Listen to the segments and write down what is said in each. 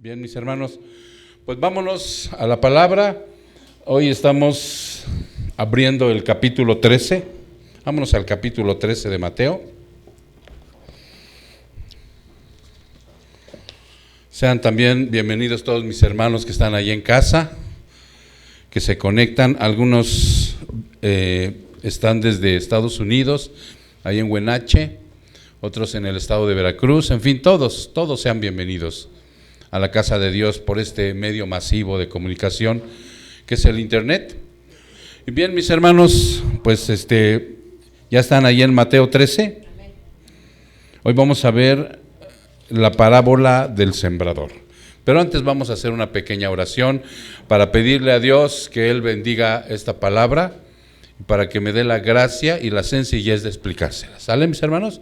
Bien, mis hermanos, pues vámonos a la palabra. Hoy estamos abriendo el capítulo 13. Vámonos al capítulo 13 de Mateo. Sean también bienvenidos todos mis hermanos que están ahí en casa, que se conectan. Algunos están desde Estados Unidos, ahí en Huenache, otros en el estado de Veracruz. En fin, todos sean bienvenidos a la casa de Dios por este medio masivo de comunicación que es el internet. Y bien, mis hermanos, pues ya están ahí en Mateo 13. Hoy vamos a ver la parábola del sembrador. Pero antes vamos a hacer una pequeña oración para pedirle a Dios que Él bendiga esta palabra y para que me dé la gracia y la sencillez de explicársela. ¿Sale, mis hermanos?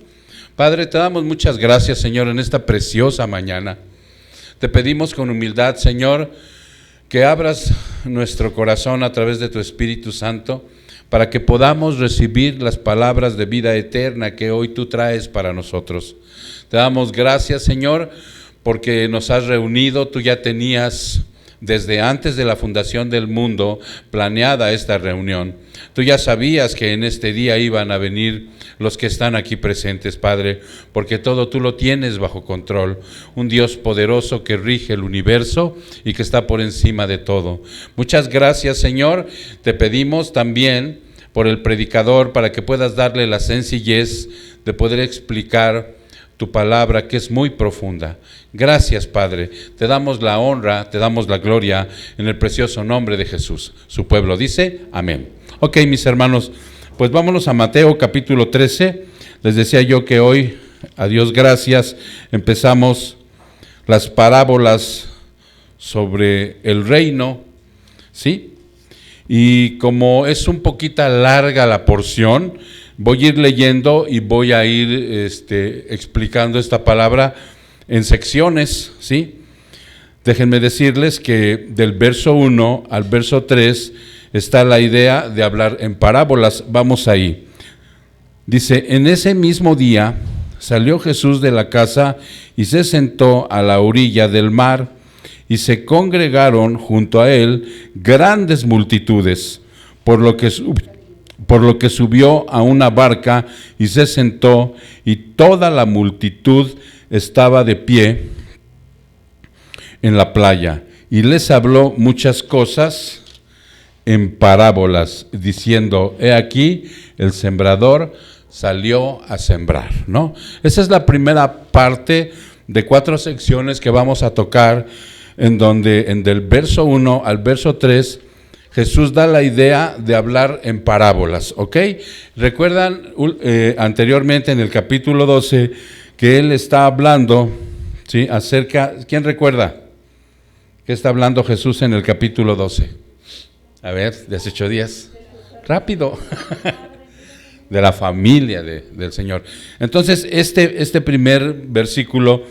Padre, te damos muchas gracias, Señor, en esta preciosa mañana. Te pedimos con humildad, Señor, que abras nuestro corazón a través de tu Espíritu Santo para que podamos recibir las palabras de vida eterna que hoy tú traes para nosotros. Te damos gracias, Señor, porque nos has reunido. Tú ya tenías desde antes de la fundación del mundo planeada esta reunión. Tú ya sabías que en este día iban a venir los que están aquí presentes, Padre, porque todo tú lo tienes bajo control. Un Dios poderoso que rige el universo y que está por encima de todo. Muchas gracias, Señor. Te pedimos también por el predicador para que puedas darle la sencillez de poder explicar tu palabra, que es muy profunda. Gracias, Padre. Te damos la honra, te damos la gloria en el precioso nombre de Jesús. Su pueblo dice amén. Ok, mis hermanos, pues vámonos a Mateo capítulo 13. Les decía yo que hoy, a Dios gracias, empezamos las parábolas sobre el reino, ¿sí? Y como es un poquito larga la porción, voy a ir leyendo y voy a ir explicando esta palabra en secciones, ¿sí? Déjenme decirles que del verso 1 al verso 3 está la idea de hablar en parábolas. Vamos ahí. Dice, en ese mismo día salió Jesús de la casa y se sentó a la orilla del mar, y se congregaron junto a él grandes multitudes, por lo que subió a una barca y se sentó, y toda la multitud estaba de pie en la playa, y les habló muchas cosas en parábolas, diciendo, he aquí, el sembrador salió a sembrar, ¿no? Esa es la primera parte de 4 secciones que vamos a tocar, en donde del verso 1 al verso 3, Jesús da la idea de hablar en parábolas, ¿ok? Recuerdan anteriormente en el capítulo 12 que Él está hablando, ¿sí? Acerca, ¿quién recuerda? ¿Qué está hablando Jesús en el capítulo 12? A ver, de hace 8 días. Rápido. De la familia del Señor. Entonces, este primer versículo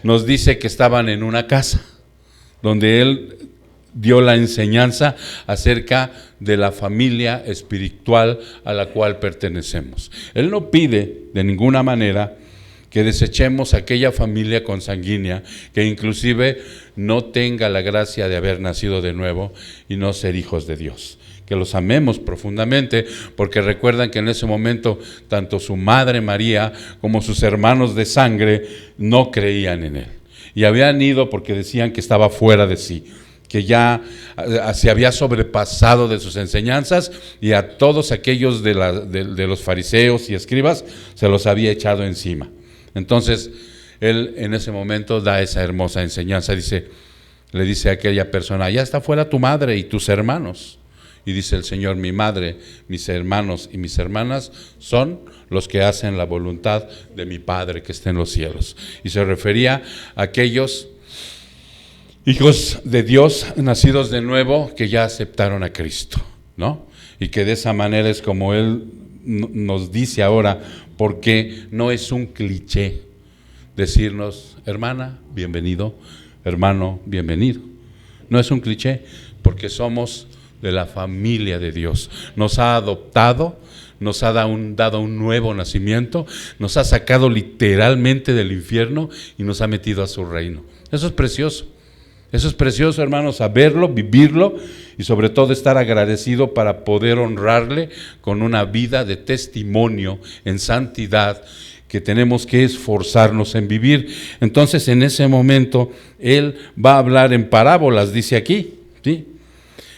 nos dice que estaban en una casa, donde Él dio la enseñanza acerca de la familia espiritual a la cual pertenecemos. Él no pide de ninguna manera que desechemos aquella familia consanguínea que inclusive no tenga la gracia de haber nacido de nuevo y no ser hijos de Dios. Que los amemos profundamente, porque recuerdan que en ese momento tanto su madre María como sus hermanos de sangre no creían en Él. Y habían ido porque decían que estaba fuera de sí, que ya se había sobrepasado de sus enseñanzas, y a todos aquellos de los fariseos y escribas se los había echado encima. Entonces, Él en ese momento da esa hermosa enseñanza. Le dice a aquella persona, ya está fuera tu madre y tus hermanos. Y dice el Señor, mi madre, mis hermanos y mis hermanas son los que hacen la voluntad de mi Padre que está en los cielos. Y se refería a aquellos hijos de Dios nacidos de nuevo que ya aceptaron a Cristo, ¿no? Y que de esa manera es como Él nos dice ahora, porque no es un cliché decirnos, hermana, bienvenido, hermano, bienvenido. No es un cliché, porque somos de la familia de Dios. Nos ha adoptado, nos ha dado un nuevo nacimiento, nos ha sacado literalmente del infierno y nos ha metido a su reino. Eso es precioso. Eso es precioso, hermanos, saberlo, vivirlo y sobre todo estar agradecido para poder honrarle con una vida de testimonio en santidad que tenemos que esforzarnos en vivir. Entonces, en ese momento, Él va a hablar en parábolas, dice aquí, ¿sí?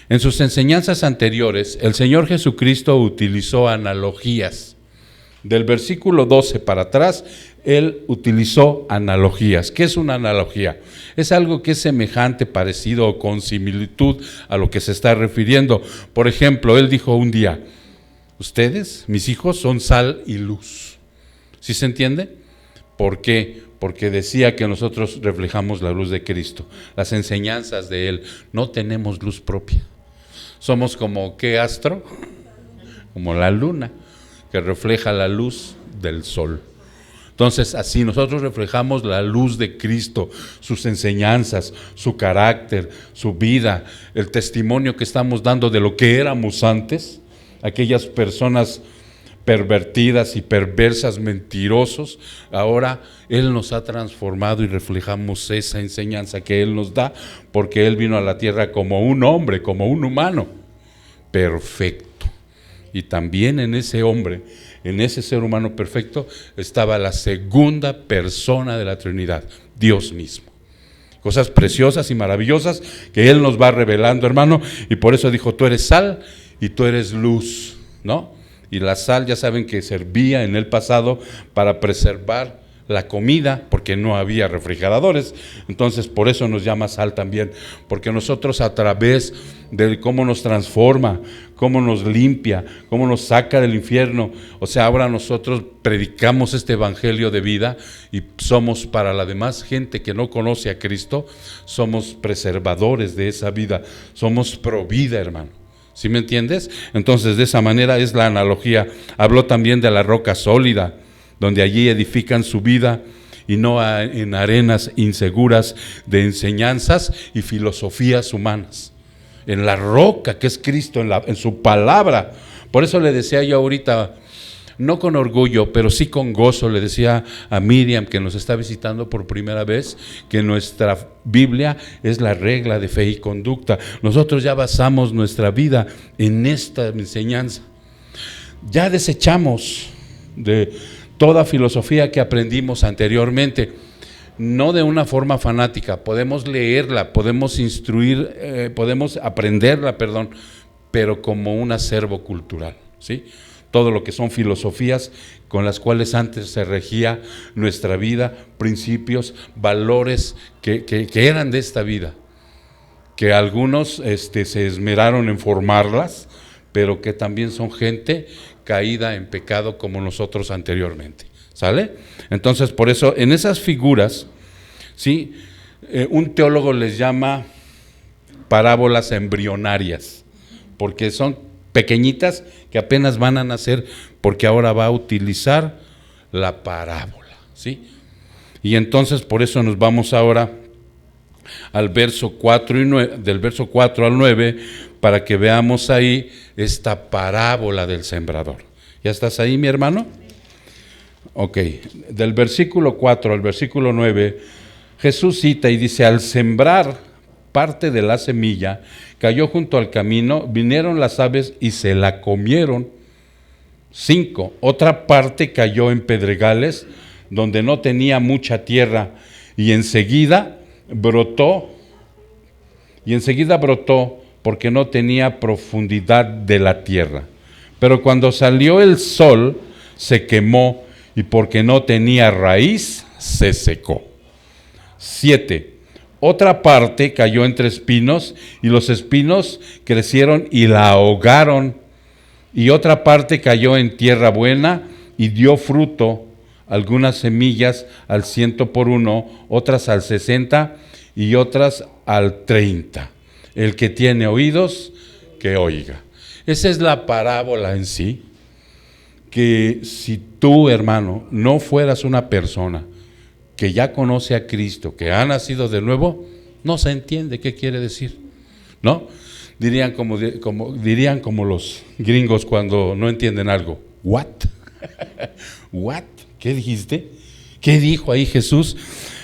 En sus enseñanzas anteriores, el Señor Jesucristo utilizó analogías. Del versículo 12 para atrás, Él utilizó analogías. ¿Qué es una analogía? Es algo que es semejante, parecido o con similitud a lo que se está refiriendo. Por ejemplo, Él dijo un día, ustedes, mis hijos, son sal y luz. ¿Sí se entiende? ¿Por qué? Porque decía que nosotros reflejamos la luz de Cristo, las enseñanzas de Él. No tenemos luz propia. Somos como, ¿qué astro? Como la luna, que refleja la luz del sol. Entonces, así nosotros reflejamos la luz de Cristo, sus enseñanzas, su carácter, su vida, el testimonio que estamos dando de lo que éramos antes, aquellas personas pervertidas y perversas, mentirosos. Ahora Él nos ha transformado y reflejamos esa enseñanza que Él nos da, porque Él vino a la tierra como un hombre, como un humano perfecto. Y también en ese hombre, en ese ser humano perfecto, estaba la segunda persona de la Trinidad, Dios mismo. Cosas preciosas y maravillosas que Él nos va revelando, hermano, y por eso dijo, tú eres sal y tú eres luz, ¿no? Y la sal, ya saben que servía en el pasado para preservar la comida, porque no había refrigeradores. Entonces por eso nos llama sal también, porque nosotros a través de cómo nos transforma, cómo nos limpia, cómo nos saca del infierno, o sea, ahora nosotros predicamos este evangelio de vida y somos para la demás gente que no conoce a Cristo, somos preservadores de esa vida, somos pro vida, hermano. ¿Sí me entiendes? Entonces de esa manera es la analogía. Habló también de la roca sólida, donde allí edifican su vida y no en arenas inseguras de enseñanzas y filosofías humanas. En la roca que es Cristo, en su palabra. Por eso le decía yo ahorita, no con orgullo, pero sí con gozo, le decía a Miriam, que nos está visitando por primera vez, que nuestra Biblia es la regla de fe y conducta. Nosotros ya basamos nuestra vida en esta enseñanza. Ya desechamos de toda filosofía que aprendimos anteriormente, no de una forma fanática. Podemos leerla, podemos instruir, podemos aprenderla, pero como un acervo cultural, ¿sí? Todo lo que son filosofías con las cuales antes se regía nuestra vida, principios, valores que eran de esta vida, que algunos se esmeraron en formarlas, pero que también son gente caída en pecado como nosotros anteriormente, ¿sale? Entonces, por eso, en esas figuras, ¿sí? Un teólogo les llama parábolas embrionarias, porque son pequeñitas que apenas van a nacer, porque ahora va a utilizar la parábola, ¿sí? Y entonces, por eso nos vamos ahora al verso 4 y 9, del verso 4 al 9, para que veamos ahí esta parábola del sembrador. ¿Ya estás ahí, mi hermano? Ok, del versículo 4 al versículo 9, Jesús cita y dice, al sembrar parte de la semilla, cayó junto al camino, vinieron las aves y se la comieron. 5, otra parte cayó en pedregales, donde no tenía mucha tierra, y enseguida brotó porque no tenía profundidad de la tierra. Pero cuando salió el sol, se quemó, y porque no tenía raíz, se secó. 7, otra parte cayó entre espinos, y los espinos crecieron y la ahogaron. Y otra parte cayó en tierra buena, y dio fruto, algunas semillas al 100 por 1, otras al 60 y otras al 30. El que tiene oídos, que oiga. Esa es la parábola en sí, que si tú, hermano, no fueras una persona que ya conoce a Cristo, que ha nacido de nuevo, no se entiende qué quiere decir, ¿no? Dirían como los gringos cuando no entienden algo. ¿What? ¿What? ¿Qué dijiste? ¿Qué dijo ahí Jesús?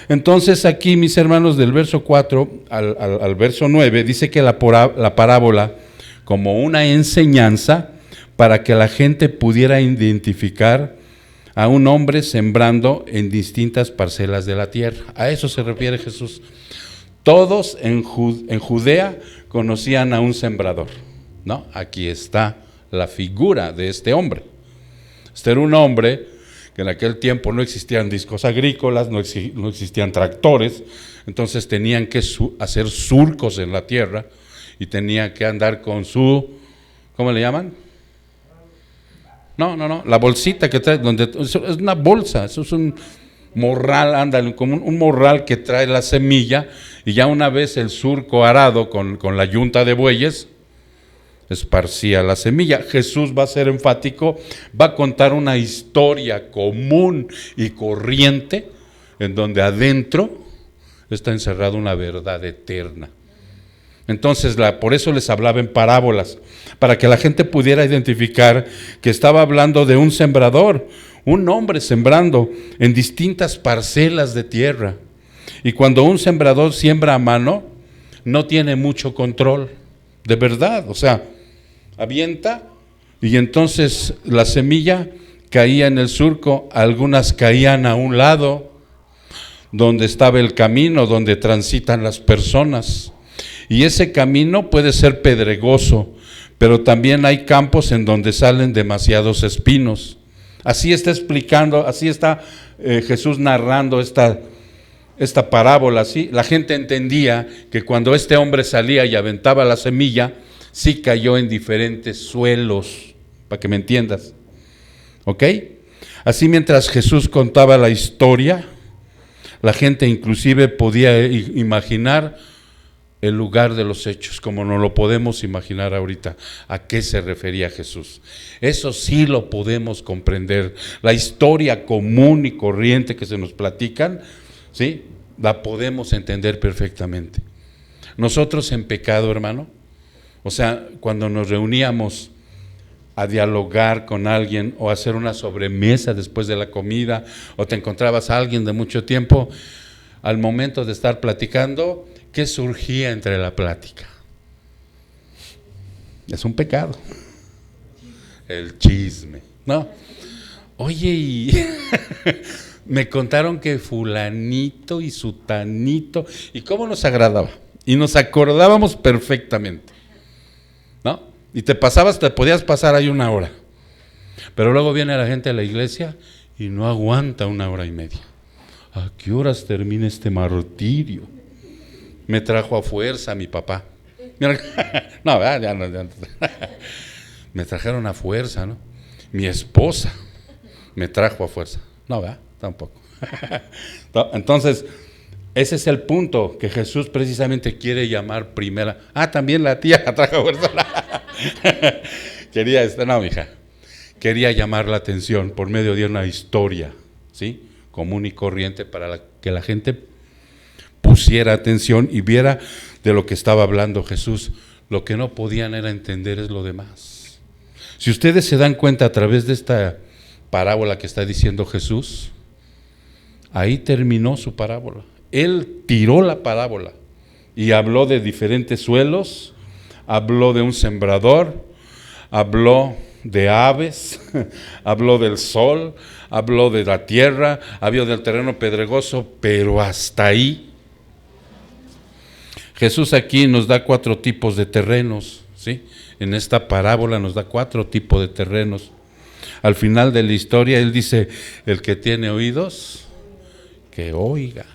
Entonces aquí, mis hermanos, del verso 4 al verso 9, dice que la parábola, como una enseñanza para que la gente pudiera identificar a un hombre sembrando en distintas parcelas de la tierra. A eso se refiere Jesús. Todos en Judea conocían a un sembrador, ¿no? Aquí está la figura de este hombre. Este era un hombre que en aquel tiempo no existían discos agrícolas, no existían tractores, entonces tenían que hacer surcos en la tierra y tenían que andar con su, ¿cómo le llaman? No, la bolsita que trae, es una bolsa, eso es un morral, anda, como un morral que trae la semilla, y ya una vez el surco arado con la yunta de bueyes, esparcía la semilla. Jesús va a ser enfático, va a contar una historia común y corriente, en donde adentro está encerrada una verdad eterna. Entonces, por eso les hablaba en parábolas, para que la gente pudiera identificar que estaba hablando de un sembrador, un hombre sembrando en distintas parcelas de tierra. Y cuando un sembrador siembra a mano, no tiene mucho control, de verdad, o sea, avienta y entonces la semilla caía en el surco, algunas caían a un lado, donde estaba el camino, donde transitan las personas. Y ese camino puede ser pedregoso, pero también hay campos en donde salen demasiados espinos. Así está explicando, así está Jesús narrando esta parábola. ¿Sí? La gente entendía que cuando este hombre salía y aventaba la semilla, sí cayó en diferentes suelos, para que me entiendas. ¿Ok? Así mientras Jesús contaba la historia, la gente inclusive podía imaginar el lugar de los hechos, como no lo podemos imaginar ahorita. ¿A qué se refería Jesús? Eso sí lo podemos comprender. La historia común y corriente que se nos platican, ¿sí? La podemos entender perfectamente. Nosotros en pecado, hermano, o sea, cuando nos reuníamos a dialogar con alguien o a hacer una sobremesa después de la comida, o te encontrabas a alguien de mucho tiempo, al momento de estar platicando, ¿qué surgía entre la plática? Es un pecado. El chisme, ¿no? Oye, y me contaron que fulanito y sutanito, y cómo nos agradaba, y nos acordábamos perfectamente, ¿no? Y te podías pasar ahí una hora, pero luego viene la gente a la iglesia y no aguanta una hora y media. ¿A qué horas termina este martirio? Me trajo a fuerza mi papá. No, ya no. Me trajeron a fuerza, ¿no? Mi esposa me trajo a fuerza. No, ¿verdad? Tampoco. Entonces, ese es el punto que Jesús precisamente quiere llamar primera. También la tía la trajo a fuerza. Quería llamar la atención por medio de una historia, ¿sí? Común y corriente, para que la gente pusiera atención y viera de lo que estaba hablando Jesús. Lo que no podían era entender es lo demás. Si ustedes se dan cuenta a través de esta parábola que está diciendo Jesús, ahí terminó su parábola. Él tiró la parábola y habló de diferentes suelos, habló de un sembrador, habló de aves, habló del sol, habló de la tierra, habló del terreno pedregoso, pero hasta ahí. Jesús aquí nos da 4 tipos de terrenos, ¿sí? En esta parábola nos da 4 tipos de terrenos. Al final de la historia Él dice, el que tiene oídos, que oiga.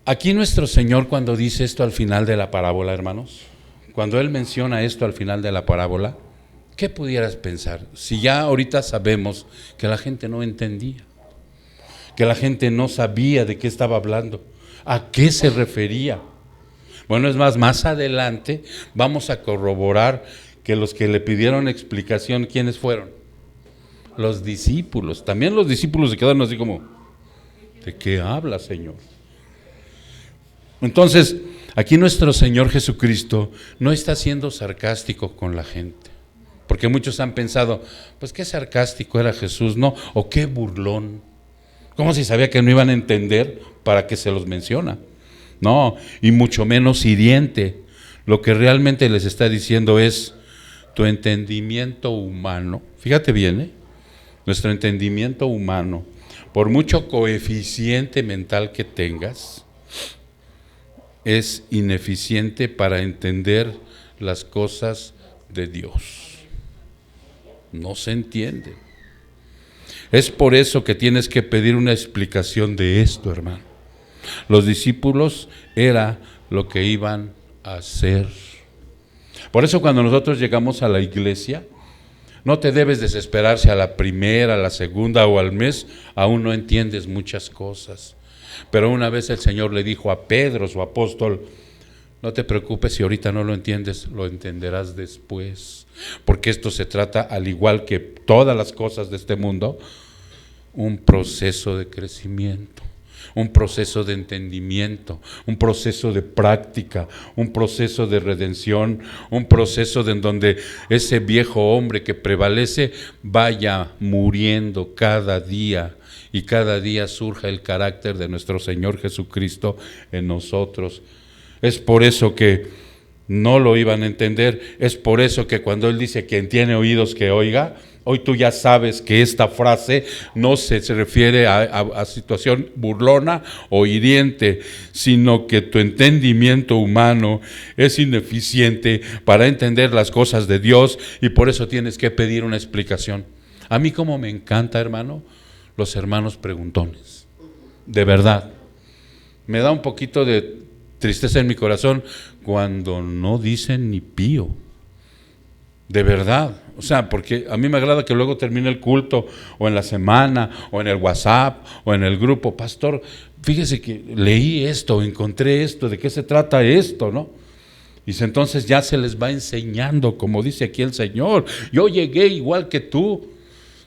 Aquí nuestro Señor, cuando dice esto al final de la parábola, hermanos, cuando Él menciona esto al final de la parábola, ¿qué pudieras pensar? Si ya ahorita sabemos que la gente no entendía, que la gente no sabía de qué estaba hablando, ¿a qué se refería? Bueno, es más adelante vamos a corroborar que los que le pidieron explicación, ¿quiénes fueron? Los discípulos. También los discípulos se quedaron así como, ¿de qué habla, Señor? Entonces, aquí nuestro Señor Jesucristo no está siendo sarcástico con la gente, porque muchos han pensado, pues qué sarcástico era Jesús, ¿no? O qué burlón. ¿Cómo si sabía que no iban a entender para qué se los menciona? No, y mucho menos hiriente. Lo que realmente les está diciendo es tu entendimiento humano. Fíjate bien, nuestro entendimiento humano, por mucho coeficiente mental que tengas, es ineficiente para entender las cosas de Dios. No se entiende. Es por eso que tienes que pedir una explicación de esto, hermano. Los discípulos era lo que iban a hacer. Por eso cuando nosotros llegamos a la iglesia, no te debes desesperar si a la primera, a la segunda o al mes aún no entiendes muchas cosas. Pero una vez el Señor le dijo a Pedro, su apóstol, no te preocupes si ahorita no lo entiendes, lo entenderás después. Porque esto se trata, al igual que todas las cosas de este mundo, un proceso de crecimiento, un proceso de entendimiento, un proceso de práctica, un proceso de redención, un proceso en donde ese viejo hombre que prevalece vaya muriendo cada día y cada día surja el carácter de nuestro Señor Jesucristo en nosotros. Es por eso que no lo iban a entender, es por eso que cuando Él dice quien tiene oídos que oiga, hoy tú ya sabes que esta frase no se refiere a situación burlona o hiriente, sino que tu entendimiento humano es ineficiente para entender las cosas de Dios y por eso tienes que pedir una explicación. A mí como me encanta, hermano, los hermanos preguntones. De verdad, me da un poquito de tristeza en mi corazón cuando no dicen ni pío. De verdad, o sea, porque a mí me agrada que luego termine el culto, o en la semana, o en el WhatsApp, o en el grupo, pastor, fíjese que leí esto, encontré esto, ¿de qué se trata esto, no? Y entonces ya se les va enseñando, como dice aquí el Señor, yo llegué igual que tú,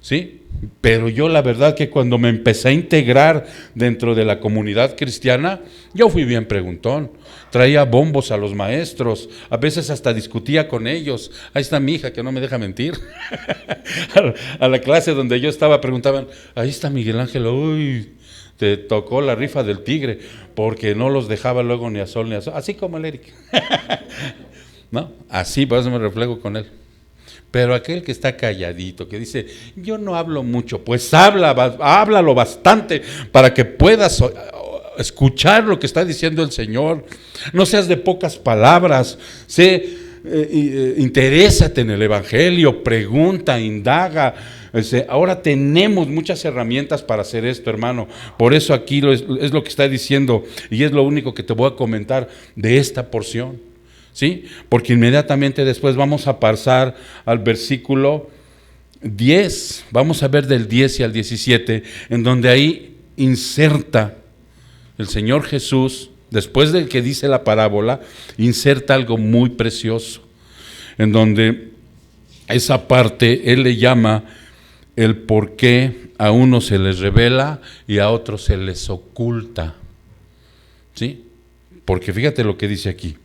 ¿sí? Pero yo la verdad que cuando me empecé a integrar dentro de la comunidad cristiana, yo fui bien preguntón, traía bombos a los maestros, a veces hasta discutía con ellos. Ahí está mi hija que no me deja mentir. A la clase donde yo estaba preguntaban, ahí está Miguel Ángel, uy, te tocó la rifa del tigre, porque no los dejaba luego ni a sol ni a sol, así como el Eric. ¿No? Así, por eso me reflejo con él. Pero aquel que está calladito, que dice, yo no hablo mucho, pues háblalo bastante para que puedas escuchar lo que está diciendo el Señor. No seas de pocas palabras, interésate en el Evangelio, pregunta, indaga. Ahora tenemos muchas herramientas para hacer esto, hermano. Por eso aquí es lo que está diciendo y es lo único que te voy a comentar de esta porción. ¿Sí? Porque inmediatamente después vamos a pasar al versículo 10, vamos a ver del 10 y al 17, en donde ahí inserta el Señor Jesús, después de que dice la parábola, inserta algo muy precioso, en donde esa parte Él le llama el por qué a unos se les revela y a otros se les oculta. ¿Sí? Porque fíjate lo que dice aquí.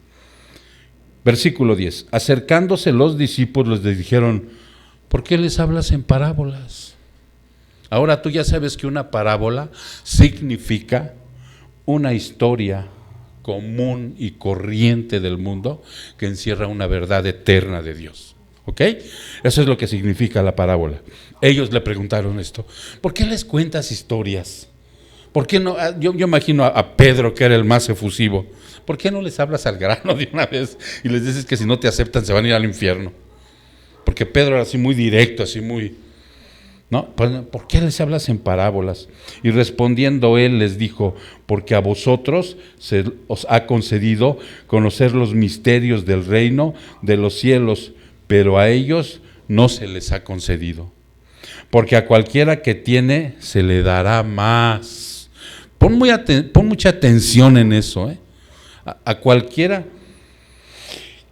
Versículo 10, acercándose los discípulos les dijeron, ¿por qué les hablas en parábolas? Ahora tú ya sabes que una parábola significa una historia común y corriente del mundo que encierra una verdad eterna de Dios. ¿Ok? Eso es lo que significa la parábola. Ellos le preguntaron esto, ¿por qué les cuentas historias? ¿Por qué no? Yo imagino a Pedro, que era el más efusivo. ¿Por qué no les hablas al grano de una vez y les dices que si no te aceptan se van a ir al infierno? Porque Pedro era así muy directo, así muy... ¿No? ¿Por qué les hablas en parábolas? Y respondiendo él les dijo, porque a vosotros se os ha concedido conocer los misterios del reino de los cielos, pero a ellos no se les ha concedido. Porque a cualquiera que tiene se le dará más. Pon mucha atención en eso, A cualquiera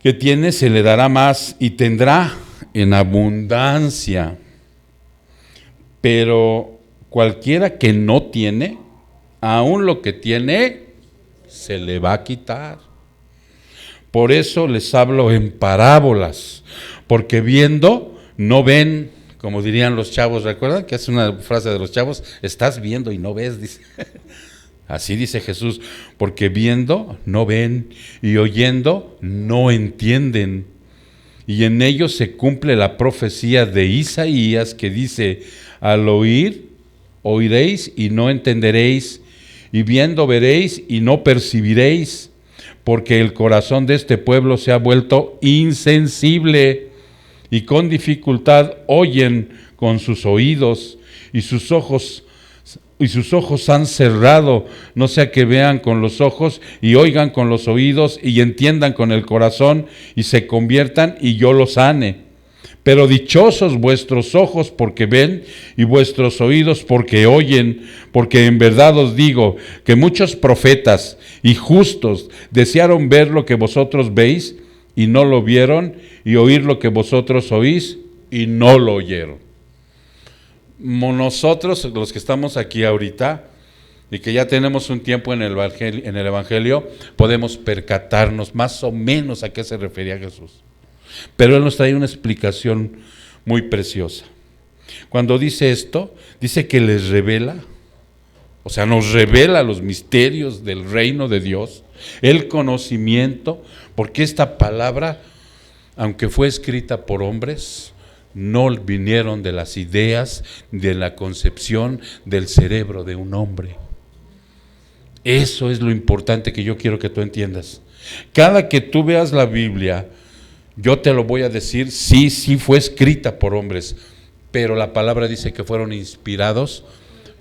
que tiene se le dará más y tendrá en abundancia. Pero cualquiera que no tiene, aún lo que tiene, se le va a quitar. Por eso les hablo en parábolas, porque viendo no ven, Como dirían los chavos, ¿recuerdan? Que es una frase de los chavos, estás viendo y no ves, dice. Así dice Jesús, porque viendo no ven y oyendo no entienden. Y en ellos se cumple la profecía de Isaías que dice, al oír, oiréis y no entenderéis, y viendo veréis y no percibiréis, porque el corazón de este pueblo se ha vuelto insensible, y con dificultad oyen con sus oídos, y sus ojos han cerrado, no sea que vean con los ojos y oigan con los oídos y entiendan con el corazón y se conviertan y yo los sane. Pero dichosos vuestros ojos porque ven y vuestros oídos porque oyen, porque en verdad os digo que muchos profetas y justos desearon ver lo que vosotros veis y no lo vieron, y oír lo que vosotros oís y no lo oyeron. Nosotros, los que estamos aquí ahorita y que ya tenemos un tiempo en el Evangelio, podemos percatarnos más o menos a qué se refería Jesús. Pero Él nos trae una explicación muy preciosa. Cuando dice esto, dice que les revela, o sea, nos revela los misterios del reino de Dios, el conocimiento, porque esta palabra, aunque fue escrita por hombres, no vinieron de las ideas, de la concepción del cerebro de un hombre. Eso es lo importante que yo quiero que tú entiendas. Cada que tú veas la Biblia, yo te lo voy a decir, sí fue escrita por hombres, pero la palabra dice que fueron inspirados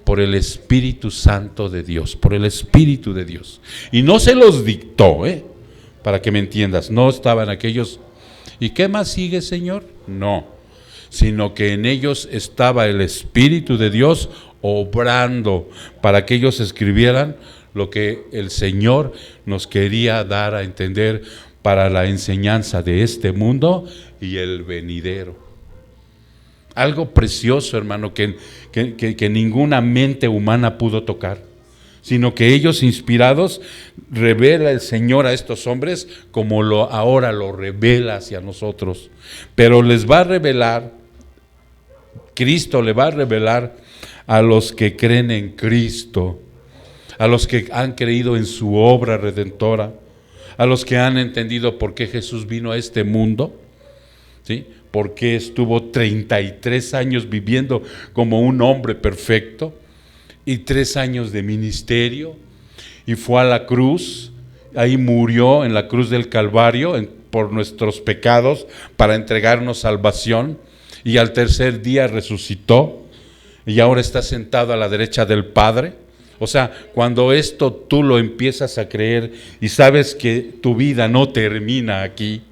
por el Espíritu Santo de Dios, por el Espíritu de Dios. Y no se los dictó, para que me entiendas, no estaban aquellos, ¿y qué más sigue, Señor? No, sino que en ellos estaba el Espíritu de Dios obrando para que ellos escribieran lo que el Señor nos quería dar a entender para la enseñanza de este mundo y el venidero. Algo precioso, hermano, que ninguna mente humana pudo tocar, sino que ellos inspirados revela el Señor a estos hombres como ahora lo revela hacia nosotros. Pero les va a revelar, Cristo le va a revelar a los que creen en Cristo, a los que han creído en su obra redentora, a los que han entendido por qué Jesús vino a este mundo, ¿sí? Porque estuvo 33 años viviendo como un hombre perfecto y 3 años de ministerio, y fue a la cruz, ahí murió en la cruz del Calvario por nuestros pecados para entregarnos salvación, y al tercer día resucitó y ahora está sentado a la derecha del Padre. O sea, cuando esto tú lo empiezas a creer y sabes que tu vida no termina aquí,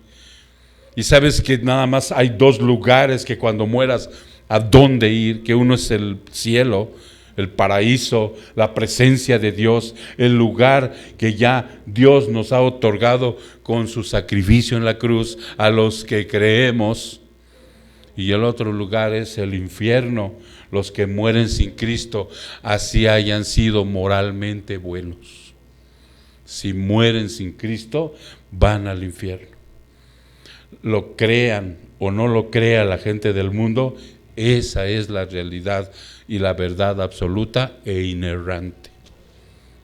y sabes que nada más hay 2 lugares que cuando mueras a dónde ir, que uno es el cielo, el paraíso, la presencia de Dios, el lugar que ya Dios nos ha otorgado con su sacrificio en la cruz a los que creemos, y el otro lugar es el infierno, los que mueren sin Cristo, así hayan sido moralmente buenos. Si mueren sin Cristo, van al infierno. Lo crean o no lo crea la gente del mundo, esa es la realidad y la verdad absoluta e inerrante.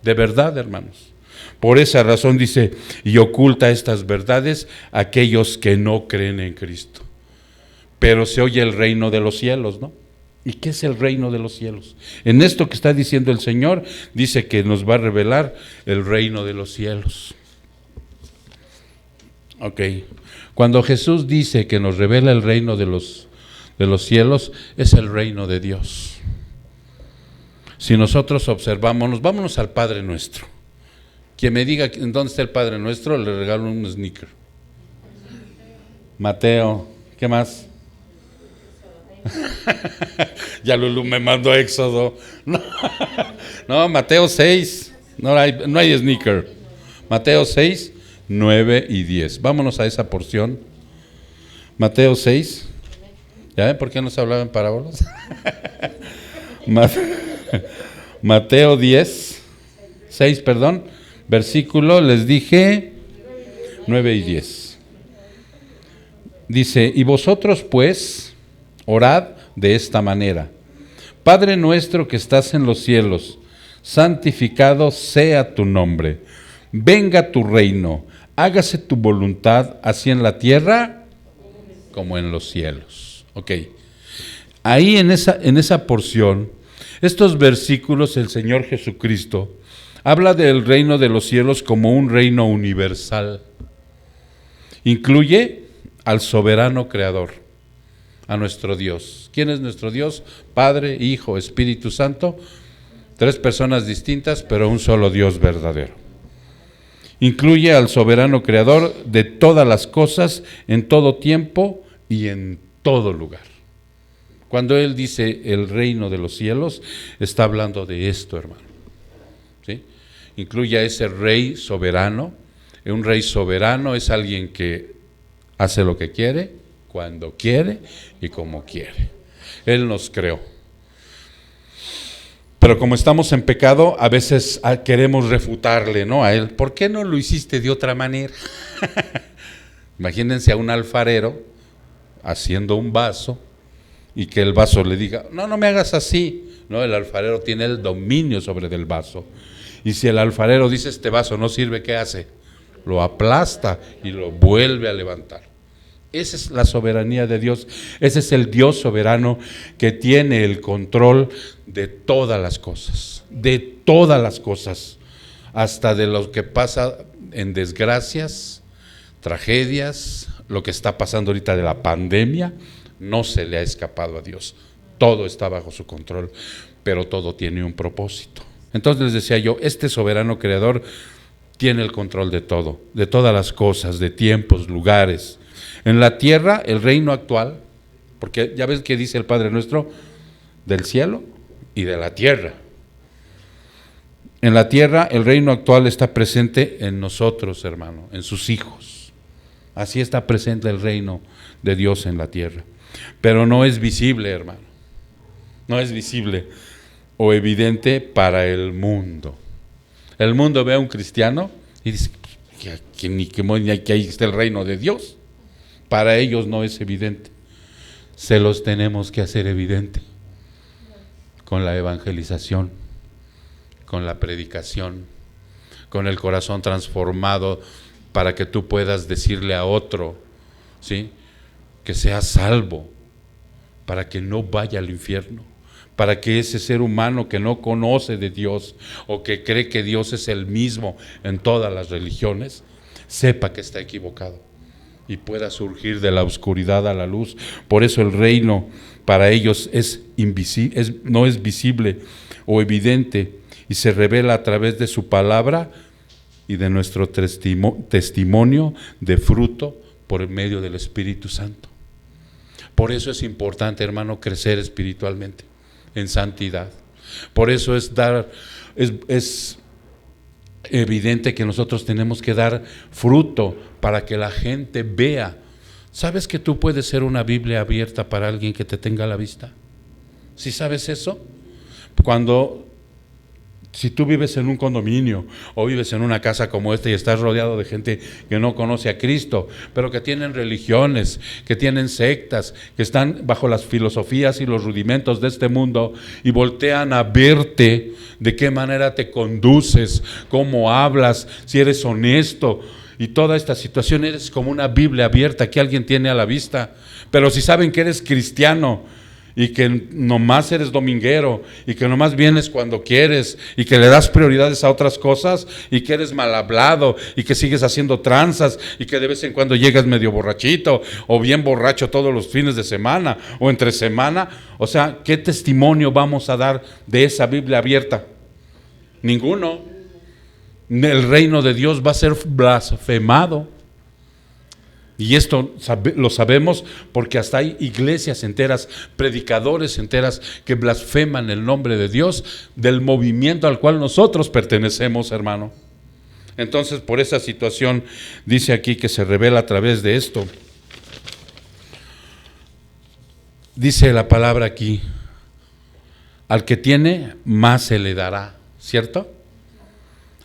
De verdad, hermanos. Por esa razón dice, y oculta estas verdades a aquellos que no creen en Cristo. Pero se oye el reino de los cielos, ¿no? ¿Y qué es el reino de los cielos? En esto que está diciendo el Señor, dice que nos va a revelar el reino de los cielos. Ok. Cuando Jesús dice que nos revela el reino de los cielos, es el reino de Dios. Si nosotros observamos, vámonos al Padre Nuestro. Quien me diga en dónde está el Padre Nuestro, le regalo un sneaker. Mateo, ¿qué más? Ya Lulu me mandó Éxodo. No, Mateo 6, no hay sneaker. Mateo 6, 9 y 10. Vámonos a esa porción. Mateo 6. ¿Ya ven por qué no se hablaba en parábolas? Mateo 6, versículo, les dije 9 y 10. Dice, y vosotros pues orad de esta manera: Padre nuestro que estás en los cielos, santificado sea tu nombre. Venga tu reino, hágase tu voluntad, así en la tierra como en los cielos. Ok. Ahí en esa porción, estos versículos, el Señor Jesucristo habla del reino de los cielos como un reino universal. Incluye al soberano creador, a nuestro Dios. ¿Quién es nuestro Dios? Padre, Hijo, Espíritu Santo. 3 personas distintas, pero un solo Dios verdadero. Incluye al soberano creador de todas las cosas, en todo tiempo y en todo lugar. Cuando Él dice el reino de los cielos, está hablando de esto, hermano. ¿Sí? Incluye a ese rey soberano. Un rey soberano es alguien que hace lo que quiere, cuando quiere y como quiere. Él nos creó. Pero como estamos en pecado, a veces queremos refutarle, ¿no?, a Él. ¿Por qué no lo hiciste de otra manera? Imagínense a un alfarero haciendo un vaso y que el vaso le diga, no me hagas así. No, el alfarero tiene el dominio sobre el vaso. Y si el alfarero dice, este vaso no sirve, ¿qué hace? Lo aplasta y lo vuelve a levantar. Esa es la soberanía de Dios. Ese es el Dios soberano que tiene el control de todas las cosas, hasta de lo que pasa en desgracias, tragedias, lo que está pasando ahorita de la pandemia. No se le ha escapado a Dios. Todo está bajo su control, pero todo tiene un propósito. Entonces les decía yo, este soberano creador tiene el control de todo, de todas las cosas, de tiempos, lugares. En la tierra, el reino actual, porque ya ves que dice el Padre Nuestro, del cielo y de la tierra. En la tierra, el reino actual está presente en nosotros, hermano, en sus hijos. Así está presente el reino de Dios en la tierra. Pero no es visible, hermano. No es visible o evidente para el mundo. El mundo ve a un cristiano y dice, que ahí está el reino de Dios. Para ellos no es evidente. Se los tenemos que hacer evidente con la evangelización, con la predicación, con el corazón transformado, para que tú puedas decirle a otro, ¿sí?, que sea salvo, para que no vaya al infierno, para que ese ser humano que no conoce de Dios o que cree que Dios es el mismo en todas las religiones, sepa que está equivocado y pueda surgir de la oscuridad a la luz. Por eso el reino para ellos es invisible, no es visible o evidente, y se revela a través de su palabra y de nuestro testimonio de fruto por medio del Espíritu Santo. Por eso es importante, hermano, crecer espiritualmente en santidad. Por eso es evidente que nosotros tenemos que dar fruto para que la gente vea. ¿Sabes que tú puedes ser una Biblia abierta para alguien que te tenga a la vista? ¿Sí sabes eso? Si tú vives en un condominio o vives en una casa como esta y estás rodeado de gente que no conoce a Cristo, pero que tienen religiones, que tienen sectas, que están bajo las filosofías y los rudimentos de este mundo, y voltean a verte de qué manera te conduces, cómo hablas, si eres honesto, y toda esta situación, eres como una Biblia abierta que alguien tiene a la vista. Pero si saben que eres cristiano y que nomás eres dominguero y que nomás vienes cuando quieres y que le das prioridades a otras cosas y que eres mal hablado y que sigues haciendo tranzas y que de vez en cuando llegas medio borrachito o bien borracho todos los fines de semana o entre semana, o sea, ¿qué testimonio vamos a dar de esa Biblia abierta? Ninguno. El reino de Dios va a ser blasfemado. Y esto lo sabemos porque hasta hay iglesias enteras, predicadores enteras que blasfeman el nombre de Dios, del movimiento al cual nosotros pertenecemos, hermano. Entonces, por esa situación, dice aquí que se revela a través de esto. Dice la palabra aquí, al que tiene, más se le dará, ¿cierto?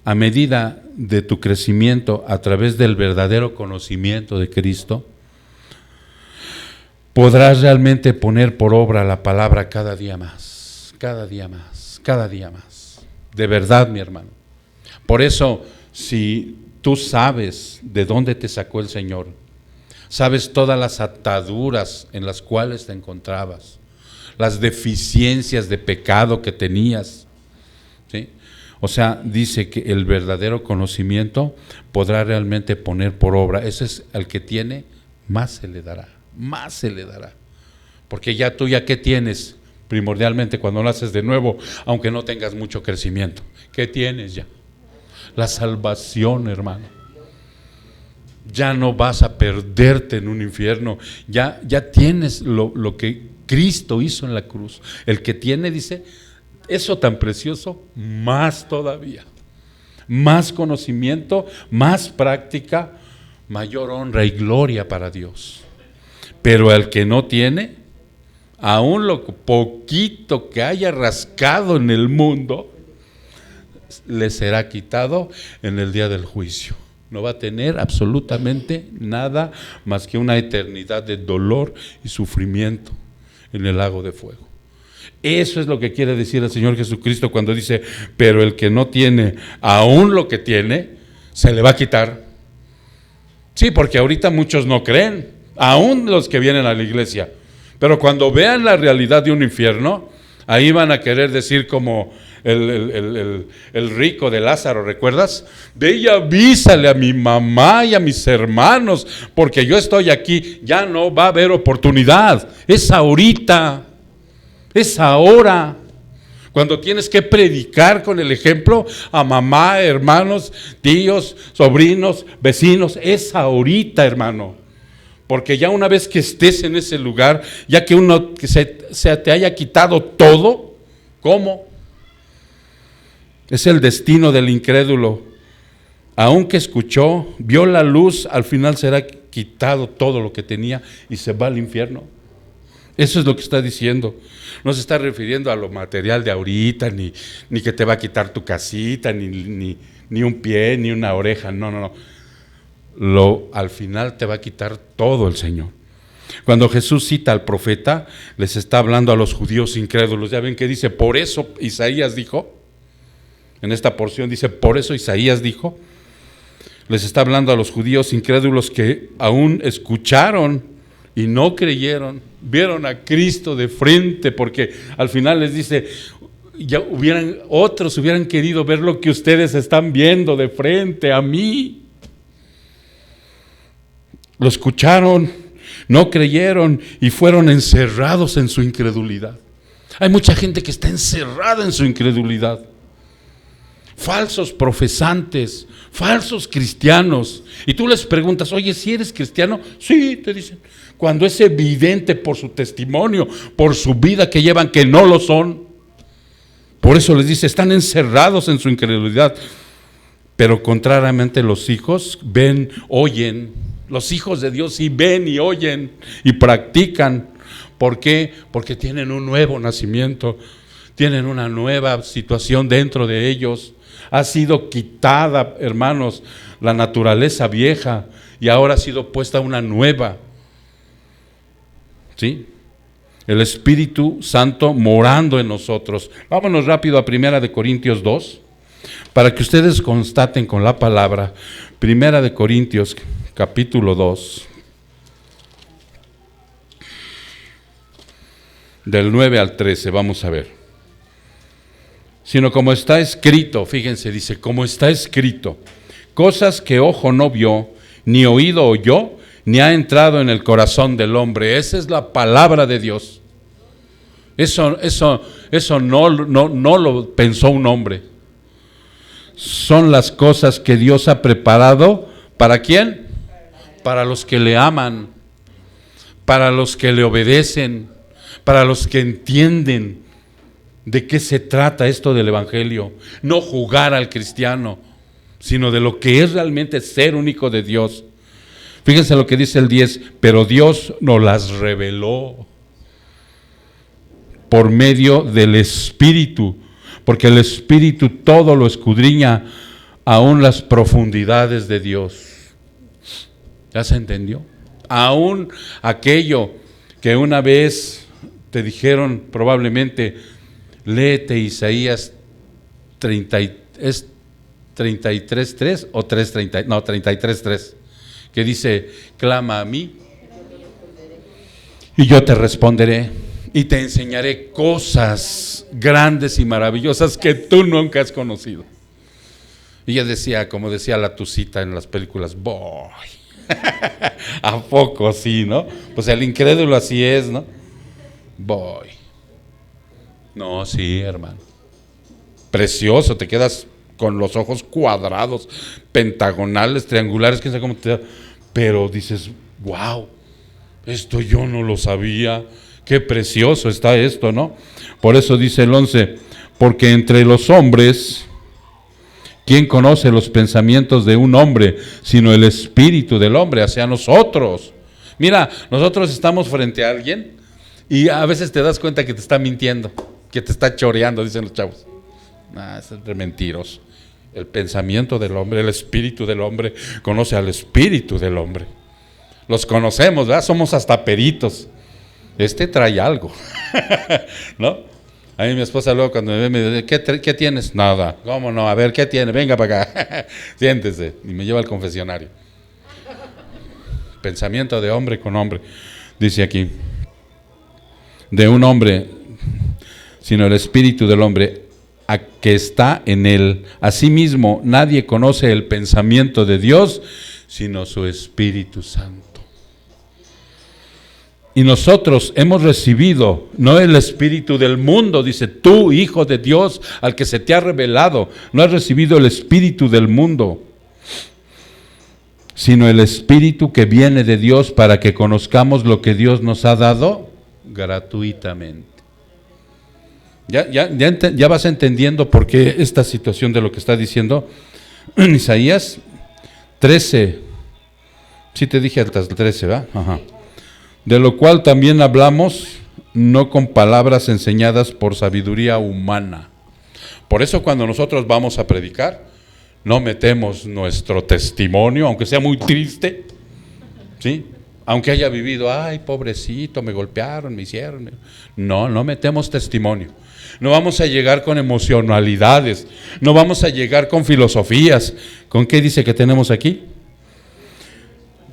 A medida de tu crecimiento a través del verdadero conocimiento de Cristo, podrás realmente poner por obra la palabra cada día más, cada día más, cada día más. De verdad, mi hermano. Por eso, si tú sabes de dónde te sacó el Señor, sabes todas las ataduras en las cuales te encontrabas, las deficiencias de pecado que tenías, ¿sí? O sea, dice que el verdadero conocimiento podrá realmente poner por obra. Ese es el que tiene, más se le dará, más se le dará. Porque ya tú ya ¿qué tienes? Primordialmente cuando naces de nuevo, aunque no tengas mucho crecimiento, ¿qué tienes ya? La salvación, hermano. Ya no vas a perderte en un infierno, ya tienes lo que Cristo hizo en la cruz. El que tiene, dice, eso tan precioso, más todavía, más conocimiento, más práctica, mayor honra y gloria para Dios. Pero el que no tiene, aún lo poquito que haya rascado en el mundo, le será quitado en el día del juicio. No va a tener absolutamente nada más que una eternidad de dolor y sufrimiento en el lago de fuego. Eso es lo que quiere decir el Señor Jesucristo cuando dice, pero el que no tiene, aún lo que tiene, se le va a quitar. Sí, porque ahorita muchos no creen, aún los que vienen a la iglesia. Pero cuando vean la realidad de un infierno, ahí van a querer decir como el rico de Lázaro, ¿recuerdas? Ve y avísale a mi mamá y a mis hermanos, porque yo estoy aquí, ya no va a haber oportunidad, es ahorita, es ahora. Cuando tienes que predicar con el ejemplo a mamá, hermanos, tíos, sobrinos, vecinos, es ahorita, hermano. Porque ya una vez que estés en ese lugar, ya que se te haya quitado todo, ¿cómo? Es el destino del incrédulo. Aunque escuchó, vio la luz, al final será quitado todo lo que tenía y se va al infierno. Eso es lo que está diciendo. No se está refiriendo a lo material de ahorita, ni que te va a quitar tu casita, ni un pie, ni una oreja, no. Al final te va a quitar todo el Señor. Cuando Jesús cita al profeta, les está hablando a los judíos incrédulos. Ya ven que dice, por eso Isaías dijo, en esta porción dice, por eso Isaías dijo, les está hablando a los judíos incrédulos que aún escucharon y no creyeron, vieron a Cristo de frente, porque al final les dice, otros hubieran querido ver lo que ustedes están viendo de frente a mí. Lo escucharon, no creyeron y fueron encerrados en su incredulidad. Hay mucha gente que está encerrada en su incredulidad. Falsos profesantes, falsos cristianos. Y tú les preguntas, oye, ¿si eres cristiano? Sí, te dicen. Cuando es evidente por su testimonio, por su vida que llevan, que no lo son. Por eso les dice, están encerrados en su incredulidad. Pero contrariamente los hijos ven, oyen. Los hijos de Dios sí ven y oyen y practican. ¿Por qué? Porque tienen un nuevo nacimiento, tienen una nueva situación dentro de ellos. Ha sido quitada, hermanos, la naturaleza vieja y ahora ha sido puesta una nueva. ¿Sí? El Espíritu Santo morando en nosotros. Vámonos rápido a 1 Corintios 2, para que ustedes constaten con la palabra. 1 Corintios capítulo 2, del 9 al 13, vamos a ver. Sino como está escrito, fíjense, dice, como está escrito, cosas que ojo no vio, ni oído oyó, ni ha entrado en el corazón del hombre. Esa es la palabra de Dios. Eso no lo pensó un hombre. Son las cosas que Dios ha preparado, ¿para quién? Para los que le aman, para los que le obedecen, para los que entienden de qué se trata esto del evangelio. No jugar al cristiano, sino de lo que es realmente ser un hijo de Dios. Fíjense lo que dice el 10, pero Dios nos las reveló por medio del Espíritu, porque el Espíritu todo lo escudriña, aún las profundidades de Dios. ¿Ya se entendió? Aún aquello que una vez te dijeron probablemente, léete Isaías 33:3 o 33:3, que dice, clama a mí y yo te responderé y te enseñaré cosas grandes y maravillosas que tú nunca has conocido. Y ella decía, como decía la Tucita en las películas, voy. ¿A poco sí, no? Pues el incrédulo así es, ¿no? Voy. No, sí, hermano. Precioso, te quedas con los ojos cuadrados, pentagonales, triangulares, quién sabe cómo te da. Pero dices, wow, esto yo no lo sabía. Qué precioso está esto, ¿no? Por eso dice el 11, porque entre los hombres, ¿quién conoce los pensamientos de un hombre, sino el espíritu del hombre, hacia nosotros? Mira, nosotros estamos frente a alguien y a veces te das cuenta que te está mintiendo, que te está choreando, dicen los chavos. Es de mentiroso. El pensamiento del hombre, el espíritu del hombre, conoce al espíritu del hombre. Los conocemos, ¿verdad? Somos hasta peritos. Este trae algo, ¿no? A mí mi esposa luego cuando me ve me dice, ¿qué tienes? Nada. ¿Cómo no? A ver, ¿qué tiene? Venga para acá. Siéntese. Y me lleva al confesionario. Pensamiento de hombre con hombre. Dice aquí. De un hombre, sino el espíritu del hombre a que está en él. Asimismo, nadie conoce el pensamiento de Dios, sino su Espíritu Santo. Y nosotros hemos recibido, no el espíritu del mundo, dice, tú, hijo de Dios, al que se te ha revelado, no has recibido el espíritu del mundo, sino el espíritu que viene de Dios para que conozcamos lo que Dios nos ha dado gratuitamente. Ya vas entendiendo por qué esta situación de lo que está diciendo en Isaías 13. Sí te dije hasta el 13, ¿verdad? Ajá. De lo cual también hablamos, no con palabras enseñadas por sabiduría humana. Por eso cuando nosotros vamos a predicar, no metemos nuestro testimonio, aunque sea muy triste, ¿sí? Aunque haya vivido, ay, pobrecito, me golpearon, me hicieron. No metemos testimonio. No vamos a llegar con emocionalidades, no vamos a llegar con filosofías. ¿Con qué dice que tenemos aquí?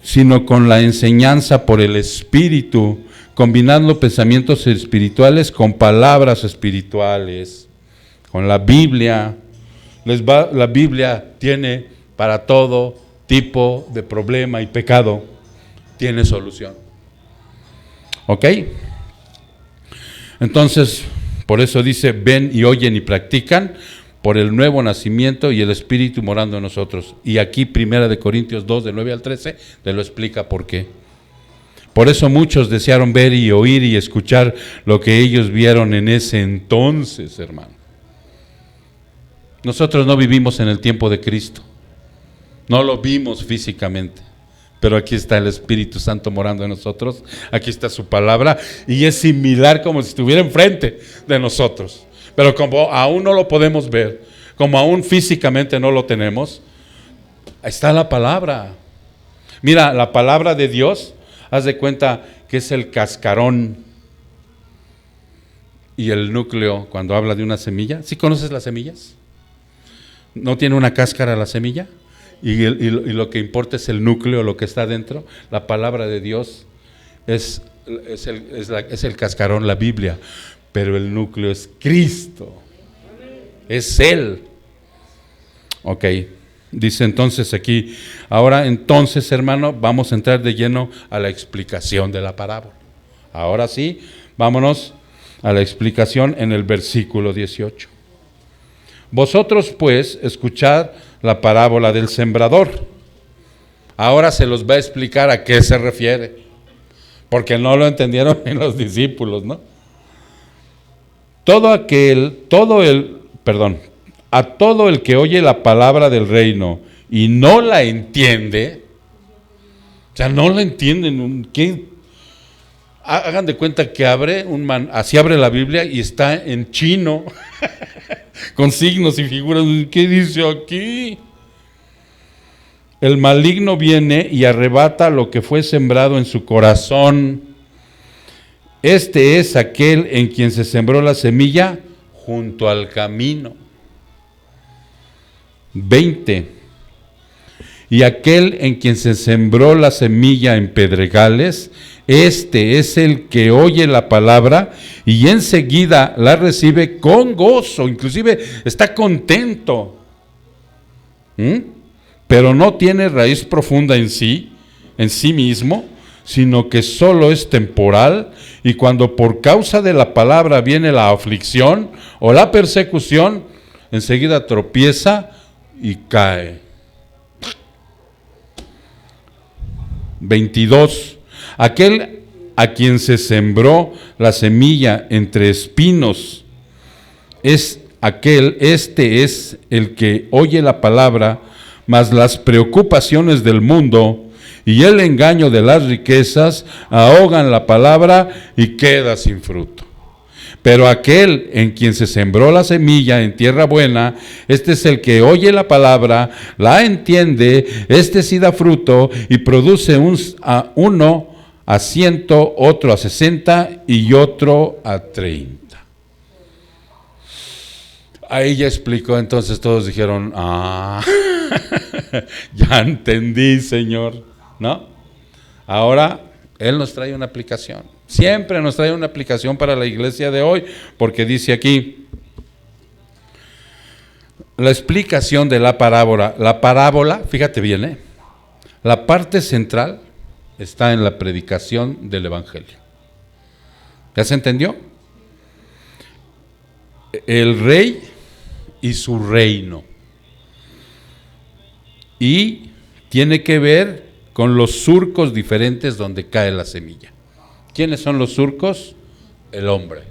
Sino con la enseñanza por el Espíritu, combinando pensamientos espirituales con palabras espirituales, con la Biblia. La Biblia tiene para todo tipo de problema y pecado, tiene solución. ¿Ok? Entonces, por eso dice, ven y oyen y practican por el nuevo nacimiento y el Espíritu morando en nosotros. Y aquí 1 Corintios 2, del 9 al 13, te lo explica por qué. Por eso muchos desearon ver y oír y escuchar lo que ellos vieron en ese entonces, hermano. Nosotros no vivimos en el tiempo de Cristo, no lo vimos físicamente, pero aquí está el Espíritu Santo morando en nosotros, aquí está su palabra, y es similar como si estuviera enfrente de nosotros. Pero como aún no lo podemos ver, como aún físicamente no lo tenemos, ahí está la palabra. Mira, la palabra de Dios, haz de cuenta que es el cascarón y el núcleo cuando habla de una semilla. ¿Sí conoces las semillas? ¿No tiene una cáscara la semilla? Y lo que importa es el núcleo, lo que está dentro. La palabra de Dios es el cascarón, la Biblia. Pero el núcleo es Cristo, es Él. Ok, dice entonces aquí, ahora entonces, hermano, vamos a entrar de lleno a la explicación de la parábola. Ahora sí, vámonos a la explicación en el versículo 18. Vosotros pues escuchad la parábola del sembrador. Ahora se los va a explicar a qué se refiere, porque no lo entendieron ni los discípulos, ¿no? A todo el que oye la palabra del reino y no la entiende, o sea, no la entienden, ¿qué? Hagan de cuenta que así abre la Biblia y está en chino, con signos y figuras. ¿Qué dice aquí? El maligno viene y arrebata lo que fue sembrado en su corazón. Este es aquel en quien se sembró la semilla junto al camino. 20. Y aquel en quien se sembró la semilla en pedregales, este es el que oye la palabra y enseguida la recibe con gozo, inclusive está contento. Pero no tiene raíz profunda en sí mismo, sino que solo es temporal, y cuando por causa de la palabra viene la aflicción o la persecución, enseguida tropieza y cae. 22. Aquel a quien se sembró la semilla entre espinos, este es el que oye la palabra, mas las preocupaciones del mundo y el engaño de las riquezas ahogan la palabra y queda sin fruto. Pero aquel en quien se sembró la semilla en tierra buena, este es el que oye la palabra, la entiende, este sí da fruto y produce uno a 100, otro a 60 y otro a 30. Ahí ya explicó, entonces todos dijeron, ya entendí, Señor, ¿no? Ahora Él nos trae una aplicación. Siempre nos trae una aplicación para la iglesia de hoy, porque dice aquí, la explicación de la parábola. La parábola, fíjate bien, la parte central está en la predicación del Evangelio. ¿Ya se entendió? El rey y su reino. Y tiene que ver con los surcos diferentes donde cae la semilla. ¿Quiénes son los surcos? El hombre.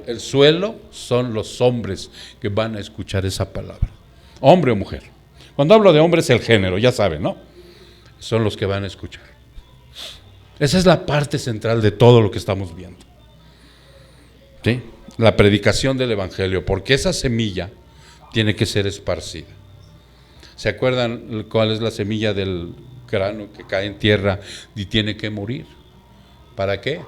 El suelo son los hombres que van a escuchar esa palabra. Hombre o mujer. Cuando hablo de hombre es el género, ya saben, ¿no? Son los que van a escuchar. Esa es la parte central de todo lo que estamos viendo. ¿Sí? La predicación del Evangelio, porque esa semilla tiene que ser esparcida. ¿Se acuerdan cuál es la semilla del grano que cae en tierra y tiene que morir? ¿Para qué?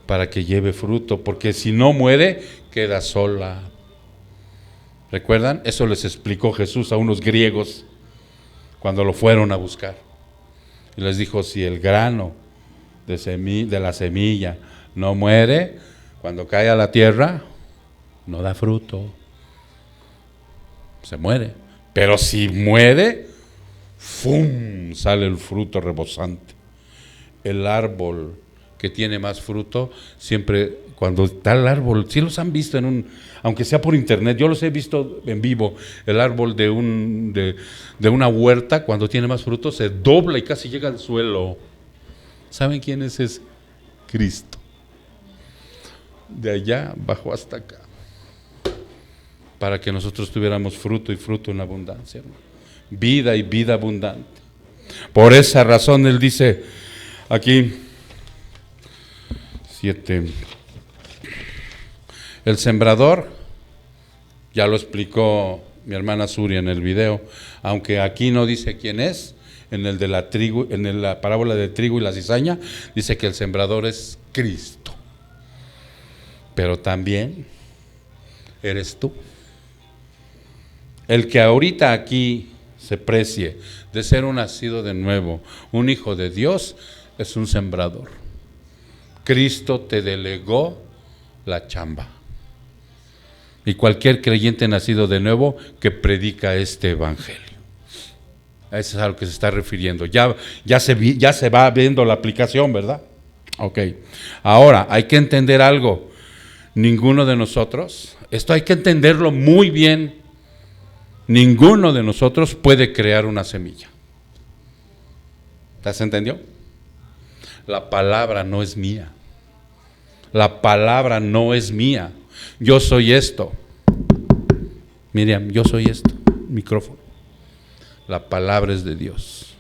Para que lleve fruto, porque si no muere, queda sola. ¿Recuerdan? Eso les explicó Jesús a unos griegos cuando lo fueron a buscar. Y les dijo, si el grano de la semilla no muere, cuando cae a la tierra, no da fruto. Se muere. Pero si muere, ¡fum!, sale el fruto rebosante. El árbol que tiene más fruto, siempre cuando está el árbol, sí los han visto aunque sea por internet, yo los he visto en vivo, el árbol de una huerta, cuando tiene más fruto, se dobla y casi llega al suelo. ¿Saben quién es ese? Cristo. De allá bajó hasta acá, para que nosotros tuviéramos fruto y fruto en abundancia, hermano. Vida y vida abundante. Por esa razón Él dice aquí, 7, el sembrador, ya lo explicó mi hermana Suria en el video, aunque aquí no dice quién es, en el de la trigo, en la parábola del trigo y la cizaña, dice que el sembrador es Cristo. Pero también eres tú. El que ahorita aquí se precie de ser un nacido de nuevo, un hijo de Dios, es un sembrador. Cristo te delegó la chamba. Y cualquier creyente nacido de nuevo que predica este evangelio. A eso es a lo que se está refiriendo. Ya se va viendo la aplicación, ¿verdad? Ok. Ahora, hay que entender algo. Ninguno de nosotros, esto hay que entenderlo muy bien, ninguno de nosotros puede crear una semilla. ¿Se entendió? La palabra no es mía. La palabra no es mía. Yo soy esto. Miriam, yo soy esto. Micrófono. La palabra es de Dios.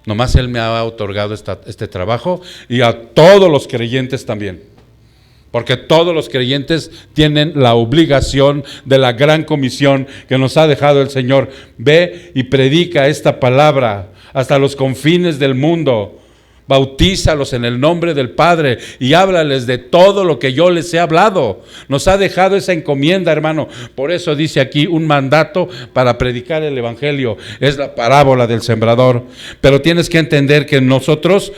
Nomás Él me ha otorgado este trabajo, y a todos los creyentes también. Porque todos los creyentes tienen la obligación de la gran comisión que nos ha dejado el Señor. Ve y predica esta palabra hasta los confines del mundo, Bautízalos en el nombre del Padre y háblales de todo lo que yo les he hablado. Nos ha dejado esa encomienda, hermano. Por eso dice aquí un mandato para predicar el evangelio. Es la parábola del sembrador. Pero tienes que entender que nosotros,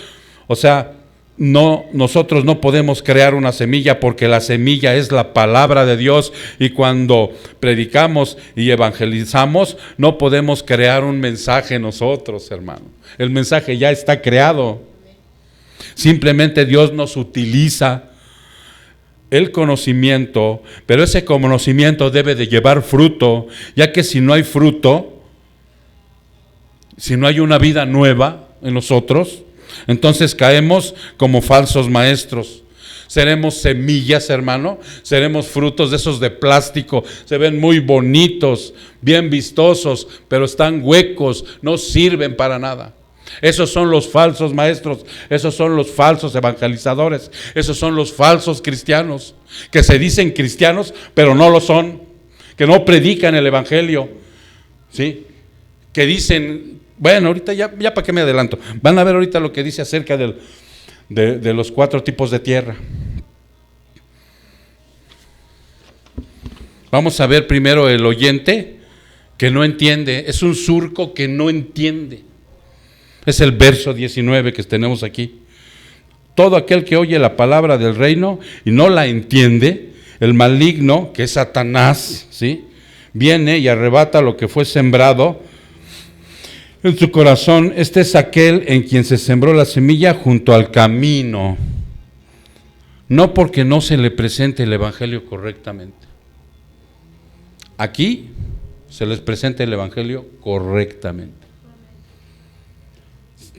nosotros no podemos crear una semilla, porque la semilla es la palabra de Dios, y cuando predicamos y evangelizamos no podemos crear un mensaje nosotros, hermano. El mensaje ya está creado. Simplemente Dios nos utiliza el conocimiento, pero ese conocimiento debe de llevar fruto, ya que si no hay fruto, si no hay una vida nueva en nosotros, entonces caemos como falsos maestros. Seremos semillas, hermano, seremos frutos de esos de plástico, se ven muy bonitos, bien vistosos, pero están huecos, no sirven para nada. Esos son los falsos maestros, esos son los falsos evangelizadores, esos son los falsos cristianos, que se dicen cristianos, pero no lo son, que no predican el evangelio, ¿sí? Que dicen, bueno, ahorita ya para qué me adelanto, van a ver ahorita lo que dice acerca de los 4 tipos de tierra. Vamos a ver primero el oyente que no entiende, es un surco que no entiende. Es el verso 19 que tenemos aquí. Todo aquel que oye la palabra del reino y no la entiende, el maligno, que es Satanás, ¿sí?, viene y arrebata lo que fue sembrado en su corazón. Este es aquel en quien se sembró la semilla junto al camino, no porque no se le presente el evangelio correctamente. Aquí se les presenta el evangelio correctamente.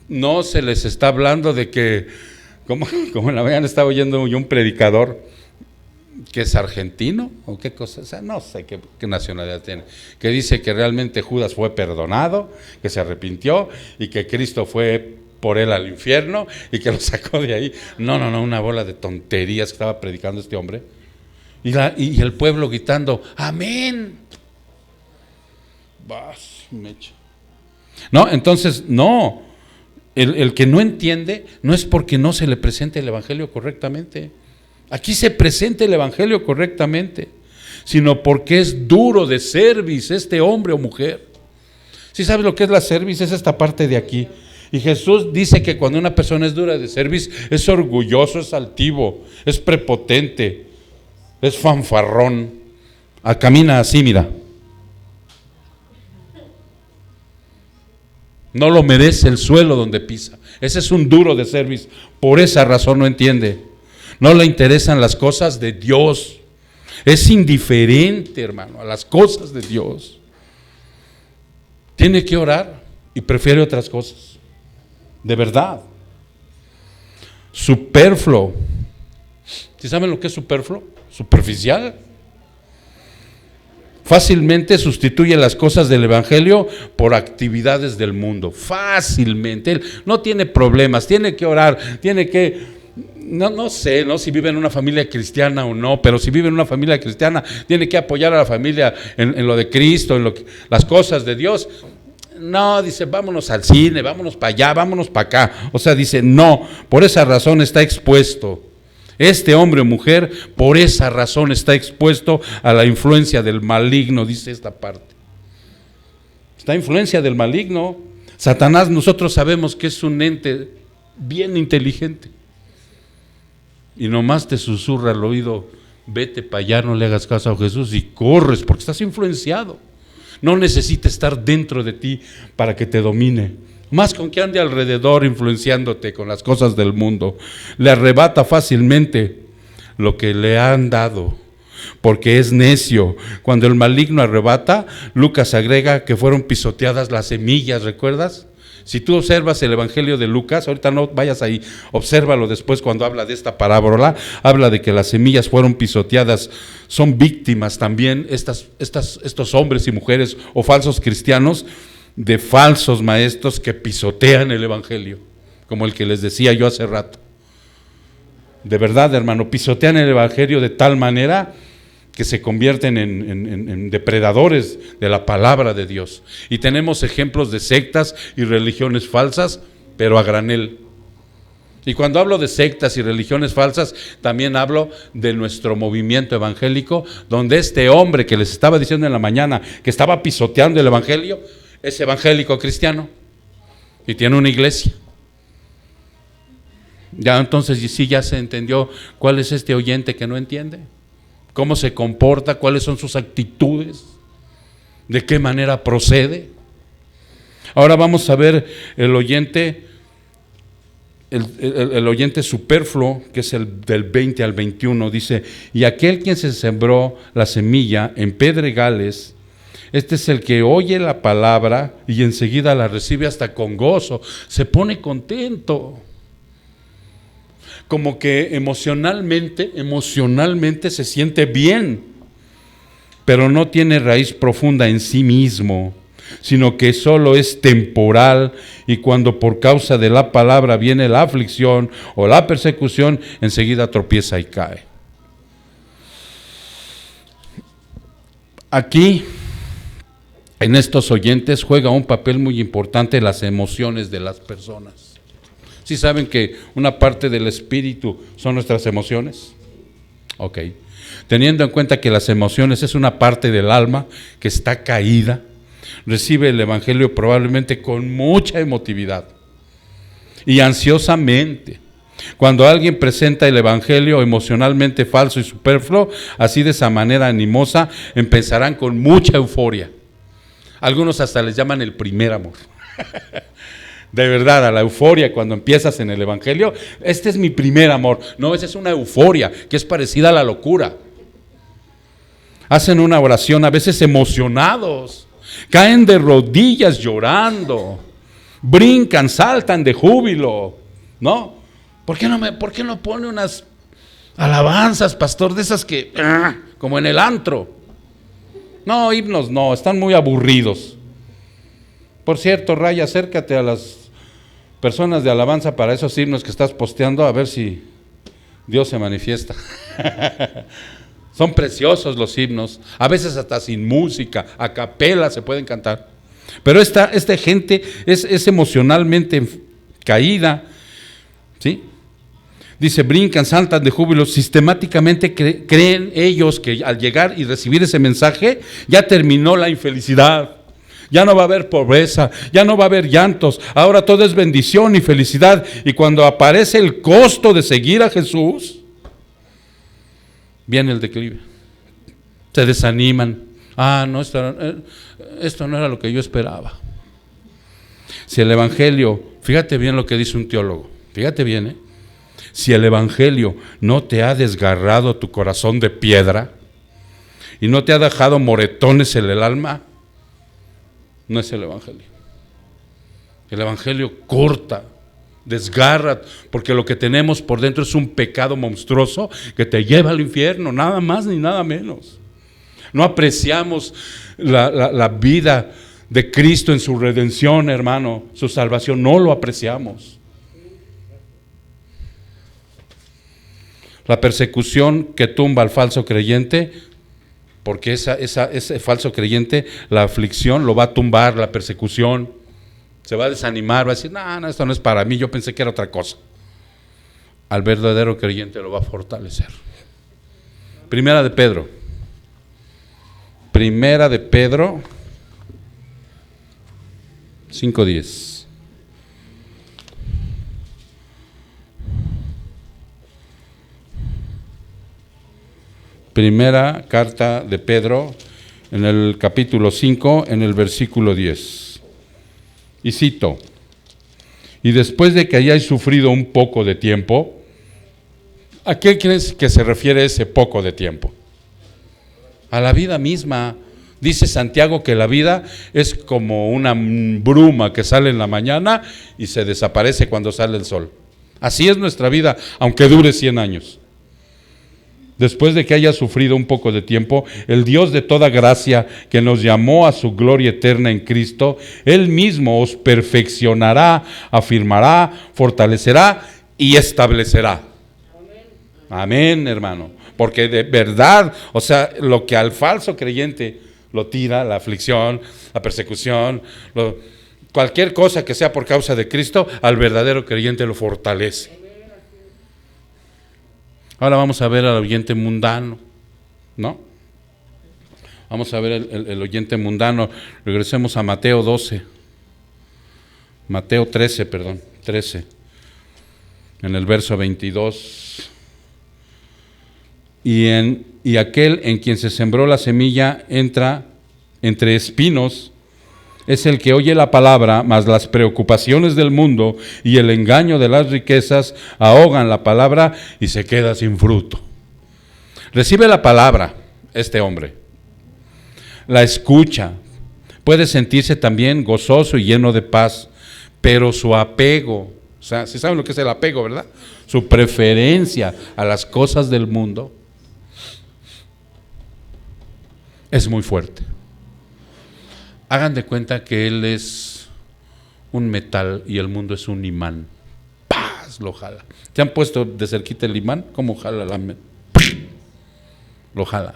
No se les está hablando de que, como en la mañana estaba oyendo yo un predicador que es argentino o qué cosa, no sé qué nacionalidad tiene, que dice que realmente Judas fue perdonado, que se arrepintió y que Cristo fue por él al infierno y que lo sacó de ahí. No, una bola de tonterías que estaba predicando este hombre. Y el pueblo gritando, amén. No, entonces no. El que no entiende no es porque no se le presente el evangelio correctamente. Aquí se presenta el evangelio correctamente, sino porque es duro de cerviz este hombre o mujer. ¿Sí sabes lo que es la cerviz? Es esta parte de aquí. Y Jesús dice que cuando una persona es dura de cerviz, es orgulloso, es altivo, es prepotente, es fanfarrón. Camina así, mira. No lo merece el suelo donde pisa. Ese es un duro de cerviz. Por esa razón no entiende. No le interesan las cosas de Dios. Es indiferente, hermano, a las cosas de Dios. Tiene que orar y prefiere otras cosas. De verdad. Superfluo. ¿Sí saben lo que es superfluo? Superficial. Fácilmente sustituye las cosas del evangelio por actividades del mundo. Fácilmente. Él no tiene problemas, tiene que orar, tiene que, no sé, ¿no?, si vive en una familia cristiana o no, pero si vive en una familia cristiana, tiene que apoyar a la familia en lo de Cristo, las cosas de Dios. No, dice, vámonos al cine, vámonos para allá, vámonos para acá. O sea, dice, no, por esa razón está expuesto. Este hombre o mujer, por esa razón está expuesto a la influencia del maligno, dice esta parte. Esta influencia del maligno, Satanás, nosotros sabemos que es un ente bien inteligente. Y nomás te susurra al oído, vete para allá, no le hagas caso a Jesús, y corres porque estás influenciado. No necesita estar dentro de ti para que te domine. Más con que ande alrededor influenciándote con las cosas del mundo. Le arrebata fácilmente lo que le han dado, porque es necio. Cuando el maligno arrebata, Lucas agrega que fueron pisoteadas las semillas, ¿recuerdas? Si tú observas el evangelio de Lucas, ahorita no vayas ahí, obsérvalo después cuando habla de esta parábola, habla de que las semillas fueron pisoteadas. Son víctimas también estos hombres y mujeres o falsos cristianos de falsos maestros que pisotean el evangelio, como el que les decía yo hace rato. De verdad, hermano, pisotean el evangelio de tal manera que se convierten en depredadores de la palabra de Dios. Y tenemos ejemplos de sectas y religiones falsas, pero a granel. Y cuando hablo de sectas y religiones falsas, también hablo de nuestro movimiento evangélico, donde este hombre que les estaba diciendo en la mañana que estaba pisoteando el evangelio, es evangélico cristiano y tiene una iglesia. Ya entonces sí, ya se entendió cuál es este oyente que no entiende, cómo se comporta, cuáles son sus actitudes, de qué manera procede. Ahora vamos a ver el oyente, el oyente superfluo, que es el del 20 al 21, dice: y aquel quien se sembró la semilla en pedregales, este es el que oye la palabra y enseguida la recibe hasta con gozo, se pone contento. Como que emocionalmente se siente bien, pero no tiene raíz profunda en sí mismo, sino que solo es temporal, y cuando por causa de la palabra viene la aflicción o la persecución, enseguida tropieza y cae. Aquí, en estos oyentes, juega un papel muy importante las emociones de las personas. ¿Sí saben que una parte del espíritu son nuestras emociones? Ok. Teniendo en cuenta que las emociones es una parte del alma que está caída, recibe el evangelio probablemente con mucha emotividad y ansiosamente. Cuando alguien presenta el evangelio emocionalmente falso y superfluo, así de esa manera animosa, empezarán con mucha euforia. Algunos hasta les llaman el primer amor. De verdad, a la euforia cuando empiezas en el evangelio, este es mi primer amor. No, esa es una euforia que es parecida a la locura. Hacen una oración a veces emocionados, caen de rodillas llorando, brincan, saltan de júbilo, ¿no? ¿Por qué no pone unas alabanzas, pastor, de esas que, como en el antro? No, himnos no, están muy aburridos. Por cierto, Ray, acércate a las personas de alabanza para esos himnos que estás posteando, a ver si Dios se manifiesta. Son preciosos los himnos, a veces hasta sin música, a capela se pueden cantar. Pero esta gente es emocionalmente caída, ¿sí? Dice, brincan, saltan de júbilo, sistemáticamente creen ellos que al llegar y recibir ese mensaje, ya terminó la infelicidad. Ya no va a haber pobreza, ya no va a haber llantos, ahora todo es bendición y felicidad. Y cuando aparece el costo de seguir a Jesús, viene el declive. Se desaniman. No, esto no era lo que yo esperaba. Si el evangelio, fíjate bien lo que dice un teólogo, fíjate bien, si el evangelio no te ha desgarrado tu corazón de piedra y no te ha dejado moretones en el alma, no es el evangelio. El evangelio corta, desgarra, porque lo que tenemos por dentro es un pecado monstruoso que te lleva al infierno, nada más ni nada menos. No apreciamos la vida de Cristo en su redención, hermano, su salvación, no lo apreciamos. La persecución que tumba al falso creyente, porque ese falso creyente, la aflicción lo va a tumbar, la persecución, se va a desanimar, va a decir, no, esto no es para mí, yo pensé que era otra cosa. Al verdadero creyente lo va a fortalecer. Primera de Pedro 5:10. Primera carta de Pedro, en el capítulo 5, en el versículo 10. Y cito: y después de que hayáis sufrido un poco de tiempo. ¿A qué crees que se refiere ese poco de tiempo? A la vida misma. Dice Santiago que la vida es como una bruma que sale en la mañana y se desaparece cuando sale el sol. Así es nuestra vida, aunque dure 100 años. Después de que haya sufrido un poco de tiempo, el Dios de toda gracia, que nos llamó a su gloria eterna en Cristo, Él mismo os perfeccionará, afirmará, fortalecerá y establecerá. Amén, hermano. Porque de verdad, o sea, lo que al falso creyente lo tira, la aflicción, la persecución, cualquier cosa que sea por causa de Cristo, al verdadero creyente lo fortalece. Ahora vamos a ver al oyente mundano, ¿no? Vamos a ver el oyente mundano. Regresemos a Mateo 12. Mateo 13, perdón, 13. En el verso 22. Y aquel en quien se sembró la semilla entra entre espinos, es el que oye la palabra, mas las preocupaciones del mundo y el engaño de las riquezas ahogan la palabra y se queda sin fruto. Recibe la palabra este hombre, la escucha, puede sentirse también gozoso y lleno de paz, pero su apego, o sea, ¿sí saben lo que es el apego, verdad? Su preferencia a las cosas del mundo es muy fuerte. Hagan de cuenta que él es un metal y el mundo es un imán. ¡Paz! Lo jala. ¿Te han puesto de cerquita el imán? ¿Cómo jala la lo jala?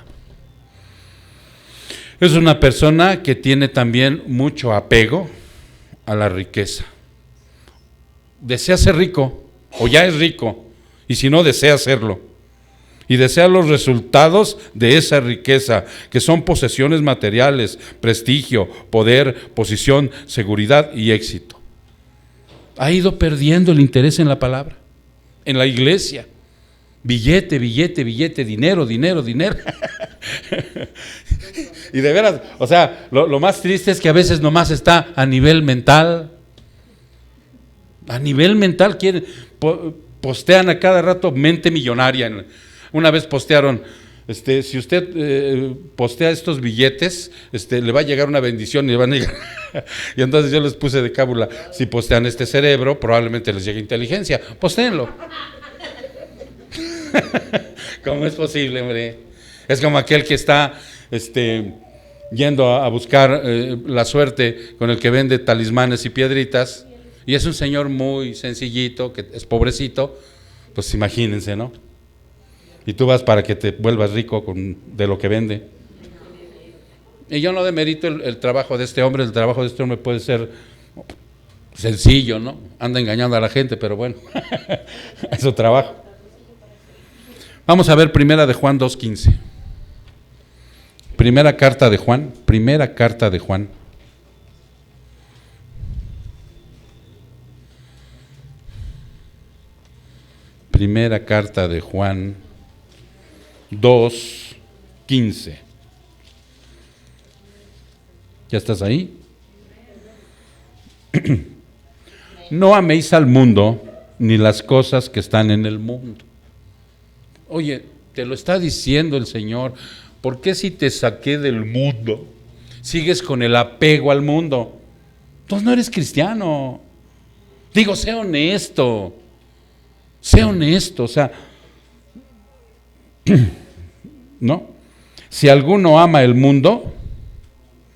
Es una persona que tiene también mucho apego a la riqueza. Desea ser rico, o ya es rico, y si no, desea serlo. Y desea los resultados de esa riqueza, que son posesiones materiales, prestigio, poder, posición, seguridad y éxito. Ha ido perdiendo el interés en la palabra, en la iglesia. Billete, billete, billete, dinero, dinero, dinero. Y de veras, o sea, lo más triste es que a veces nomás está a nivel mental. A nivel mental postean a cada rato mente millonaria. Una vez postearon, si usted postea estos billetes, le va a llegar una bendición y le van a llegar. Y entonces yo les puse de cábula, si postean este cerebro, probablemente les llegue inteligencia. Postéenlo. ¿Cómo es posible, hombre? Es como aquel que está yendo a buscar la suerte con el que vende talismanes y piedritas, y es un señor muy sencillito, que es pobrecito, pues imagínense, ¿no? Y tú vas para que te vuelvas rico de lo que vende. Y yo no demerito el trabajo de este hombre. El trabajo de este hombre puede ser sencillo, ¿no? Anda engañando a la gente, pero bueno, es su trabajo. Vamos a ver primera de Juan 2:15. Primera carta de Juan. Primera carta de Juan. Primera carta de Juan 2:15. ¿Ya estás ahí? No améis al mundo ni las cosas que están en el mundo. Oye, te lo está diciendo el Señor. ¿Por qué si te saqué del mundo sigues con el apego al mundo? Entonces no eres cristiano. Digo, sé honesto. Sé honesto, o sea, ¿no? Si alguno ama el mundo,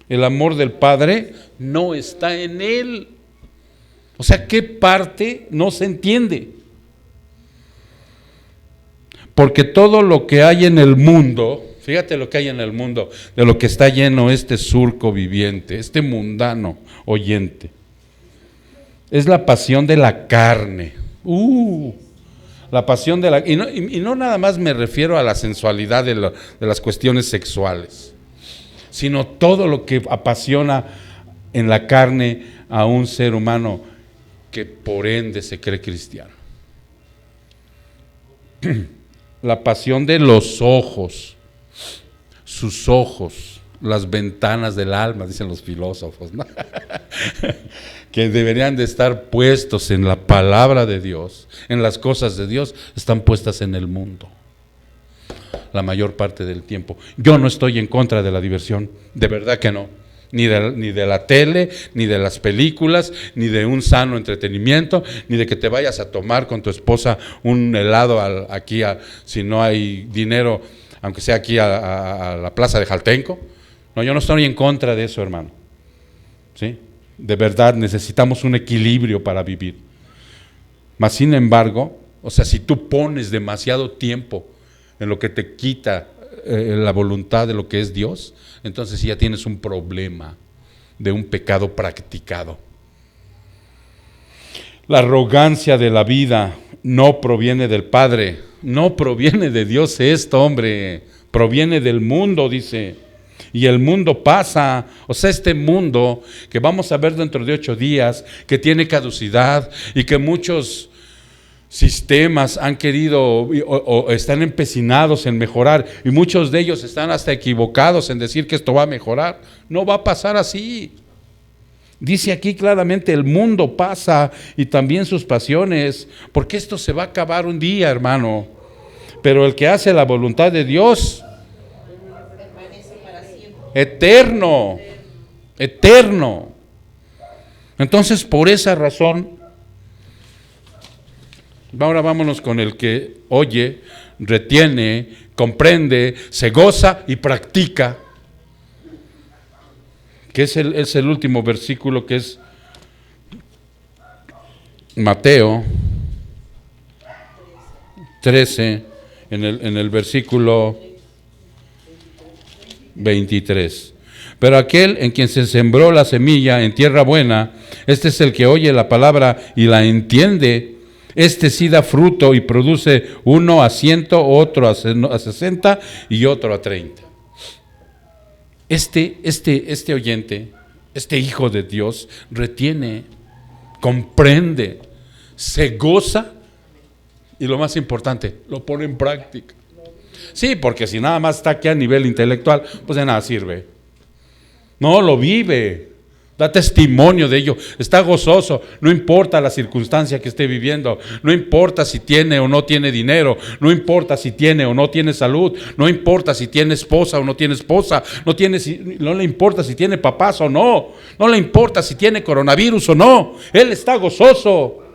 el amor del Padre no está en él. O sea, ¿qué parte no se entiende? Porque todo lo que hay en el mundo, fíjate lo que hay en el mundo, de lo que está lleno este surco viviente, este mundano oyente, es la pasión de la carne. La pasión de la... Y no nada más me refiero a la sensualidad de las cuestiones sexuales, sino todo lo que apasiona en la carne a un ser humano que por ende se cree cristiano. La pasión de los ojos, sus ojos, las ventanas del alma, dicen los filósofos, ¿no? Que deberían de estar puestos en la palabra de Dios, en las cosas de Dios, están puestas en el mundo la mayor parte del tiempo. Yo no estoy en contra de la diversión, de verdad que no, ni de la tele, ni de las películas, ni de un sano entretenimiento, ni de que te vayas a tomar con tu esposa un helado aquí, si no hay dinero, aunque sea aquí a la plaza de Jaltenco. No, yo no estoy en contra de eso, hermano. ¿Sí? De verdad necesitamos un equilibrio para vivir. Mas sin embargo, o sea, si tú pones demasiado tiempo en lo que te quita la voluntad de lo que es Dios, entonces ya tienes un problema de un pecado practicado. La arrogancia de la vida no proviene del Padre, no proviene de Dios esto, hombre, proviene del mundo, dice. Y el mundo pasa, o sea, este mundo que vamos a ver dentro de 8 días, que tiene caducidad y que muchos sistemas han querido o están empecinados en mejorar, y muchos de ellos están hasta equivocados en decir que esto va a mejorar. No va a pasar así. Dice aquí claramente, el mundo pasa y también sus pasiones, porque esto se va a acabar un día, hermano. Pero el que hace la voluntad de Dios, eterno, eterno. Entonces, por esa razón, ahora vámonos con el que oye, retiene, comprende, se goza y practica, que es el último versículo, que es Mateo 13, en el versículo 23. Pero aquel en quien se sembró la semilla en tierra buena, este es el que oye la palabra y la entiende. Este sí da fruto y produce uno a 100, otro a 60 y otro a 30. Este oyente, este hijo de Dios, retiene, comprende, se goza y lo más importante, lo pone en práctica. Sí, porque si nada más está aquí a nivel intelectual, pues de nada sirve. No, lo vive, da testimonio de ello, está gozoso, no importa la circunstancia que esté viviendo, no importa si tiene o no tiene dinero, no importa si tiene o no tiene salud, no importa si tiene esposa o no tiene esposa, no le importa si tiene papás o no, no le importa si tiene coronavirus o no, él está gozoso.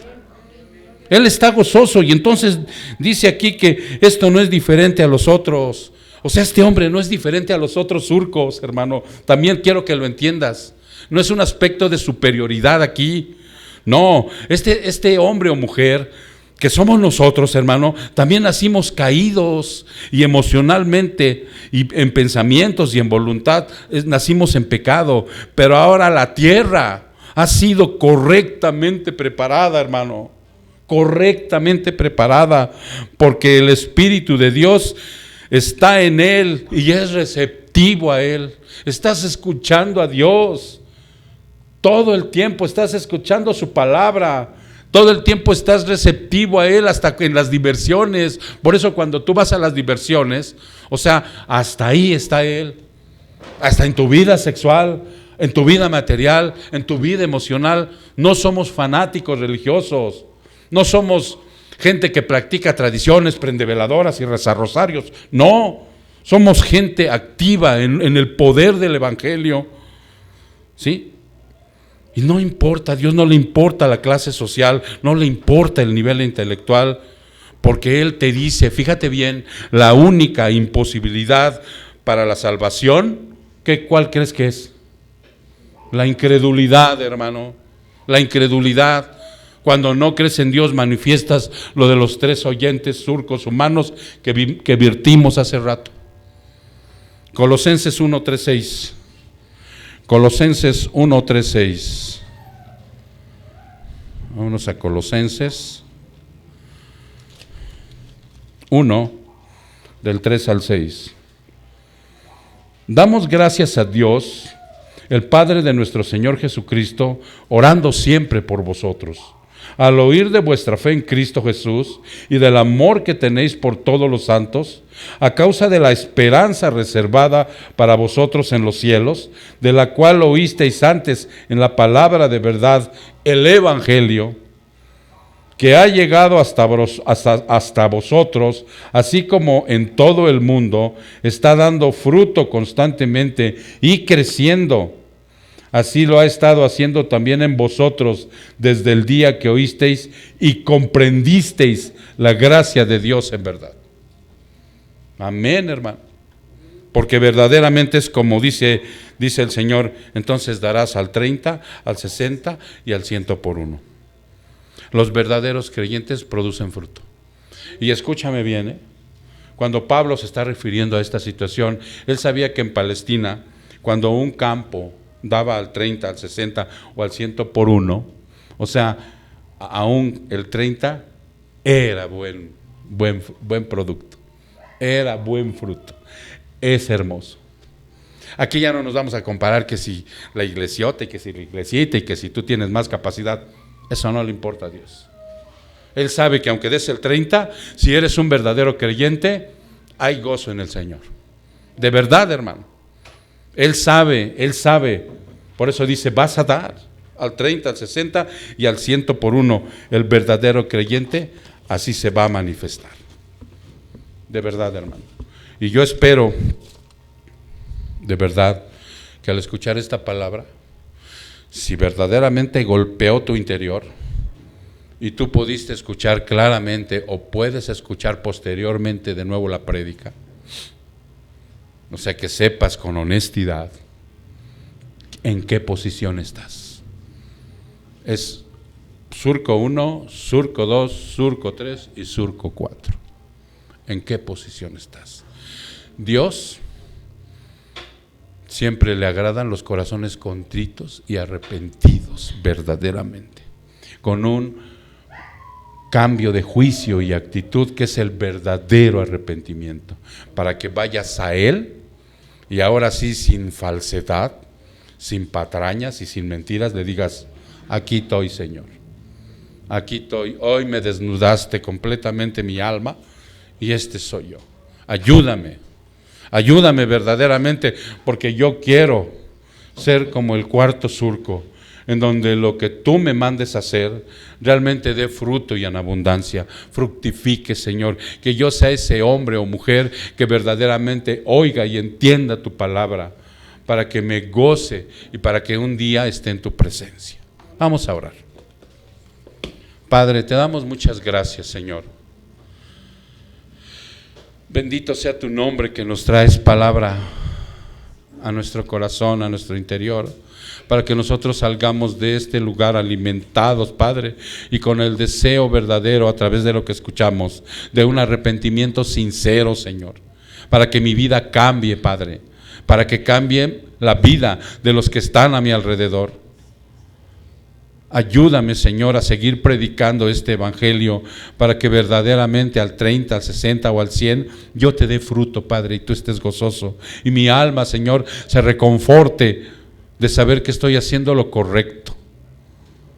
Él está gozoso, y entonces dice aquí que esto no es diferente a los otros. O sea, este hombre no es diferente a los otros surcos, hermano. También quiero que lo entiendas. No es un aspecto de superioridad aquí. No, este hombre o mujer que somos nosotros, hermano, también nacimos caídos, y emocionalmente y en pensamientos y en voluntad nacimos en pecado. Pero ahora la tierra ha sido correctamente preparada, hermano. Correctamente preparada, porque el Espíritu de Dios está en él y es receptivo a él. Estás escuchando a Dios todo el tiempo, estás escuchando su palabra, todo el tiempo estás receptivo a él, hasta en las diversiones. Por eso cuando tú vas a las diversiones, o sea, hasta ahí está él, hasta en tu vida sexual, en tu vida material, en tu vida emocional. No somos fanáticos religiosos, no somos gente que practica tradiciones, prende veladoras y reza rosarios. No, somos gente activa en el poder del Evangelio. ¿Sí? Y no importa, a Dios no le importa la clase social, no le importa el nivel intelectual, porque Él te dice, fíjate bien, la única imposibilidad para la salvación, ¿cuál crees que es? La incredulidad, hermano, la incredulidad. Cuando no crees en Dios, manifiestas lo de los 3 oyentes surcos humanos que virtimos hace rato. Colosenses 1:3-6. Colosenses 1:3-6. Vámonos a Colosenses 1, del 3 al 6. Damos gracias a Dios, el Padre de nuestro Señor Jesucristo, orando siempre por vosotros, al oír de vuestra fe en Cristo Jesús y del amor que tenéis por todos los santos, a causa de la esperanza reservada para vosotros en los cielos, de la cual oísteis antes en la palabra de verdad, el Evangelio, que ha llegado hasta vosotros, así como en todo el mundo, está dando fruto constantemente y creciendo. Así lo ha estado haciendo también en vosotros desde el día que oísteis y comprendisteis la gracia de Dios en verdad. Amén, hermano. Porque verdaderamente es como dice el Señor, entonces darás al 30, al 60 y al 100 por uno. Los verdaderos creyentes producen fruto. Y escúchame bien, cuando Pablo se está refiriendo a esta situación, él sabía que en Palestina, cuando un campo daba al 30, al 60 o al 100 por uno, o sea, aún el 30 era buen producto, era buen fruto, es hermoso. Aquí ya no nos vamos a comparar que si la iglesiota y que si la iglesita y que si tú tienes más capacidad. Eso no le importa a Dios. Él sabe que aunque des el 30, si eres un verdadero creyente, hay gozo en el Señor. De verdad, hermano. Él sabe. Por eso dice, vas a dar al 30, al 60 y al 100 por uno. El verdadero creyente así se va a manifestar. De verdad, hermano. Y yo espero, de verdad, que al escuchar esta palabra, si verdaderamente golpeó tu interior y tú pudiste escuchar claramente o puedes escuchar posteriormente de nuevo la prédica, o sea, que sepas con honestidad en qué posición estás. Es surco 1, surco 2, surco 3 y surco 4. ¿En qué posición estás? Dios siempre le agradan los corazones contritos y arrepentidos verdaderamente, con un cambio de juicio y actitud que es el verdadero arrepentimiento, para que vayas a Él y ahora sí, sin falsedad, sin patrañas y sin mentiras, le digas, aquí estoy, Señor, aquí estoy, hoy me desnudaste completamente mi alma y este soy yo, ayúdame verdaderamente, porque yo quiero ser como el cuarto surco, en donde lo que tú me mandes hacer realmente dé fruto y en abundancia, fructifique, Señor, que yo sea ese hombre o mujer que verdaderamente oiga y entienda tu palabra, para que me goce y para que un día esté en tu presencia. Vamos a orar. Padre, te damos muchas gracias, Señor. Bendito sea tu nombre que nos traes palabra a nuestro corazón, a nuestro interior, para que nosotros salgamos de este lugar alimentados, Padre, y con el deseo verdadero a través de lo que escuchamos, de un arrepentimiento sincero, Señor, para que mi vida cambie, Padre, para que cambie la vida de los que están a mi alrededor. Ayúdame, Señor, a seguir predicando este evangelio para que verdaderamente al 30, al 60 o al 100 yo te dé fruto, Padre, y tú estés gozoso. Y mi alma, Señor, se reconforte de saber que estoy haciendo lo correcto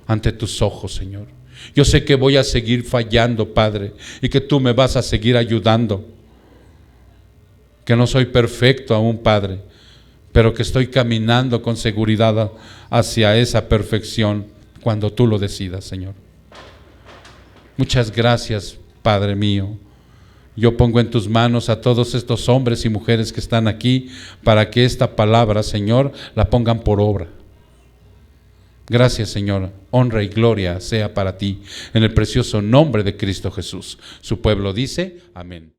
ante tus ojos, Señor. Yo sé que voy a seguir fallando, Padre, y que tú me vas a seguir ayudando. Que no soy perfecto aún, Padre, pero que estoy caminando con seguridad hacia esa perfección cuando tú lo decidas, Señor. Muchas gracias, Padre mío. Yo pongo en tus manos a todos estos hombres y mujeres que están aquí para que esta palabra, Señor, la pongan por obra. Gracias, Señor. Honra y gloria sea para ti, en el precioso nombre de Cristo Jesús. Su pueblo dice, amén.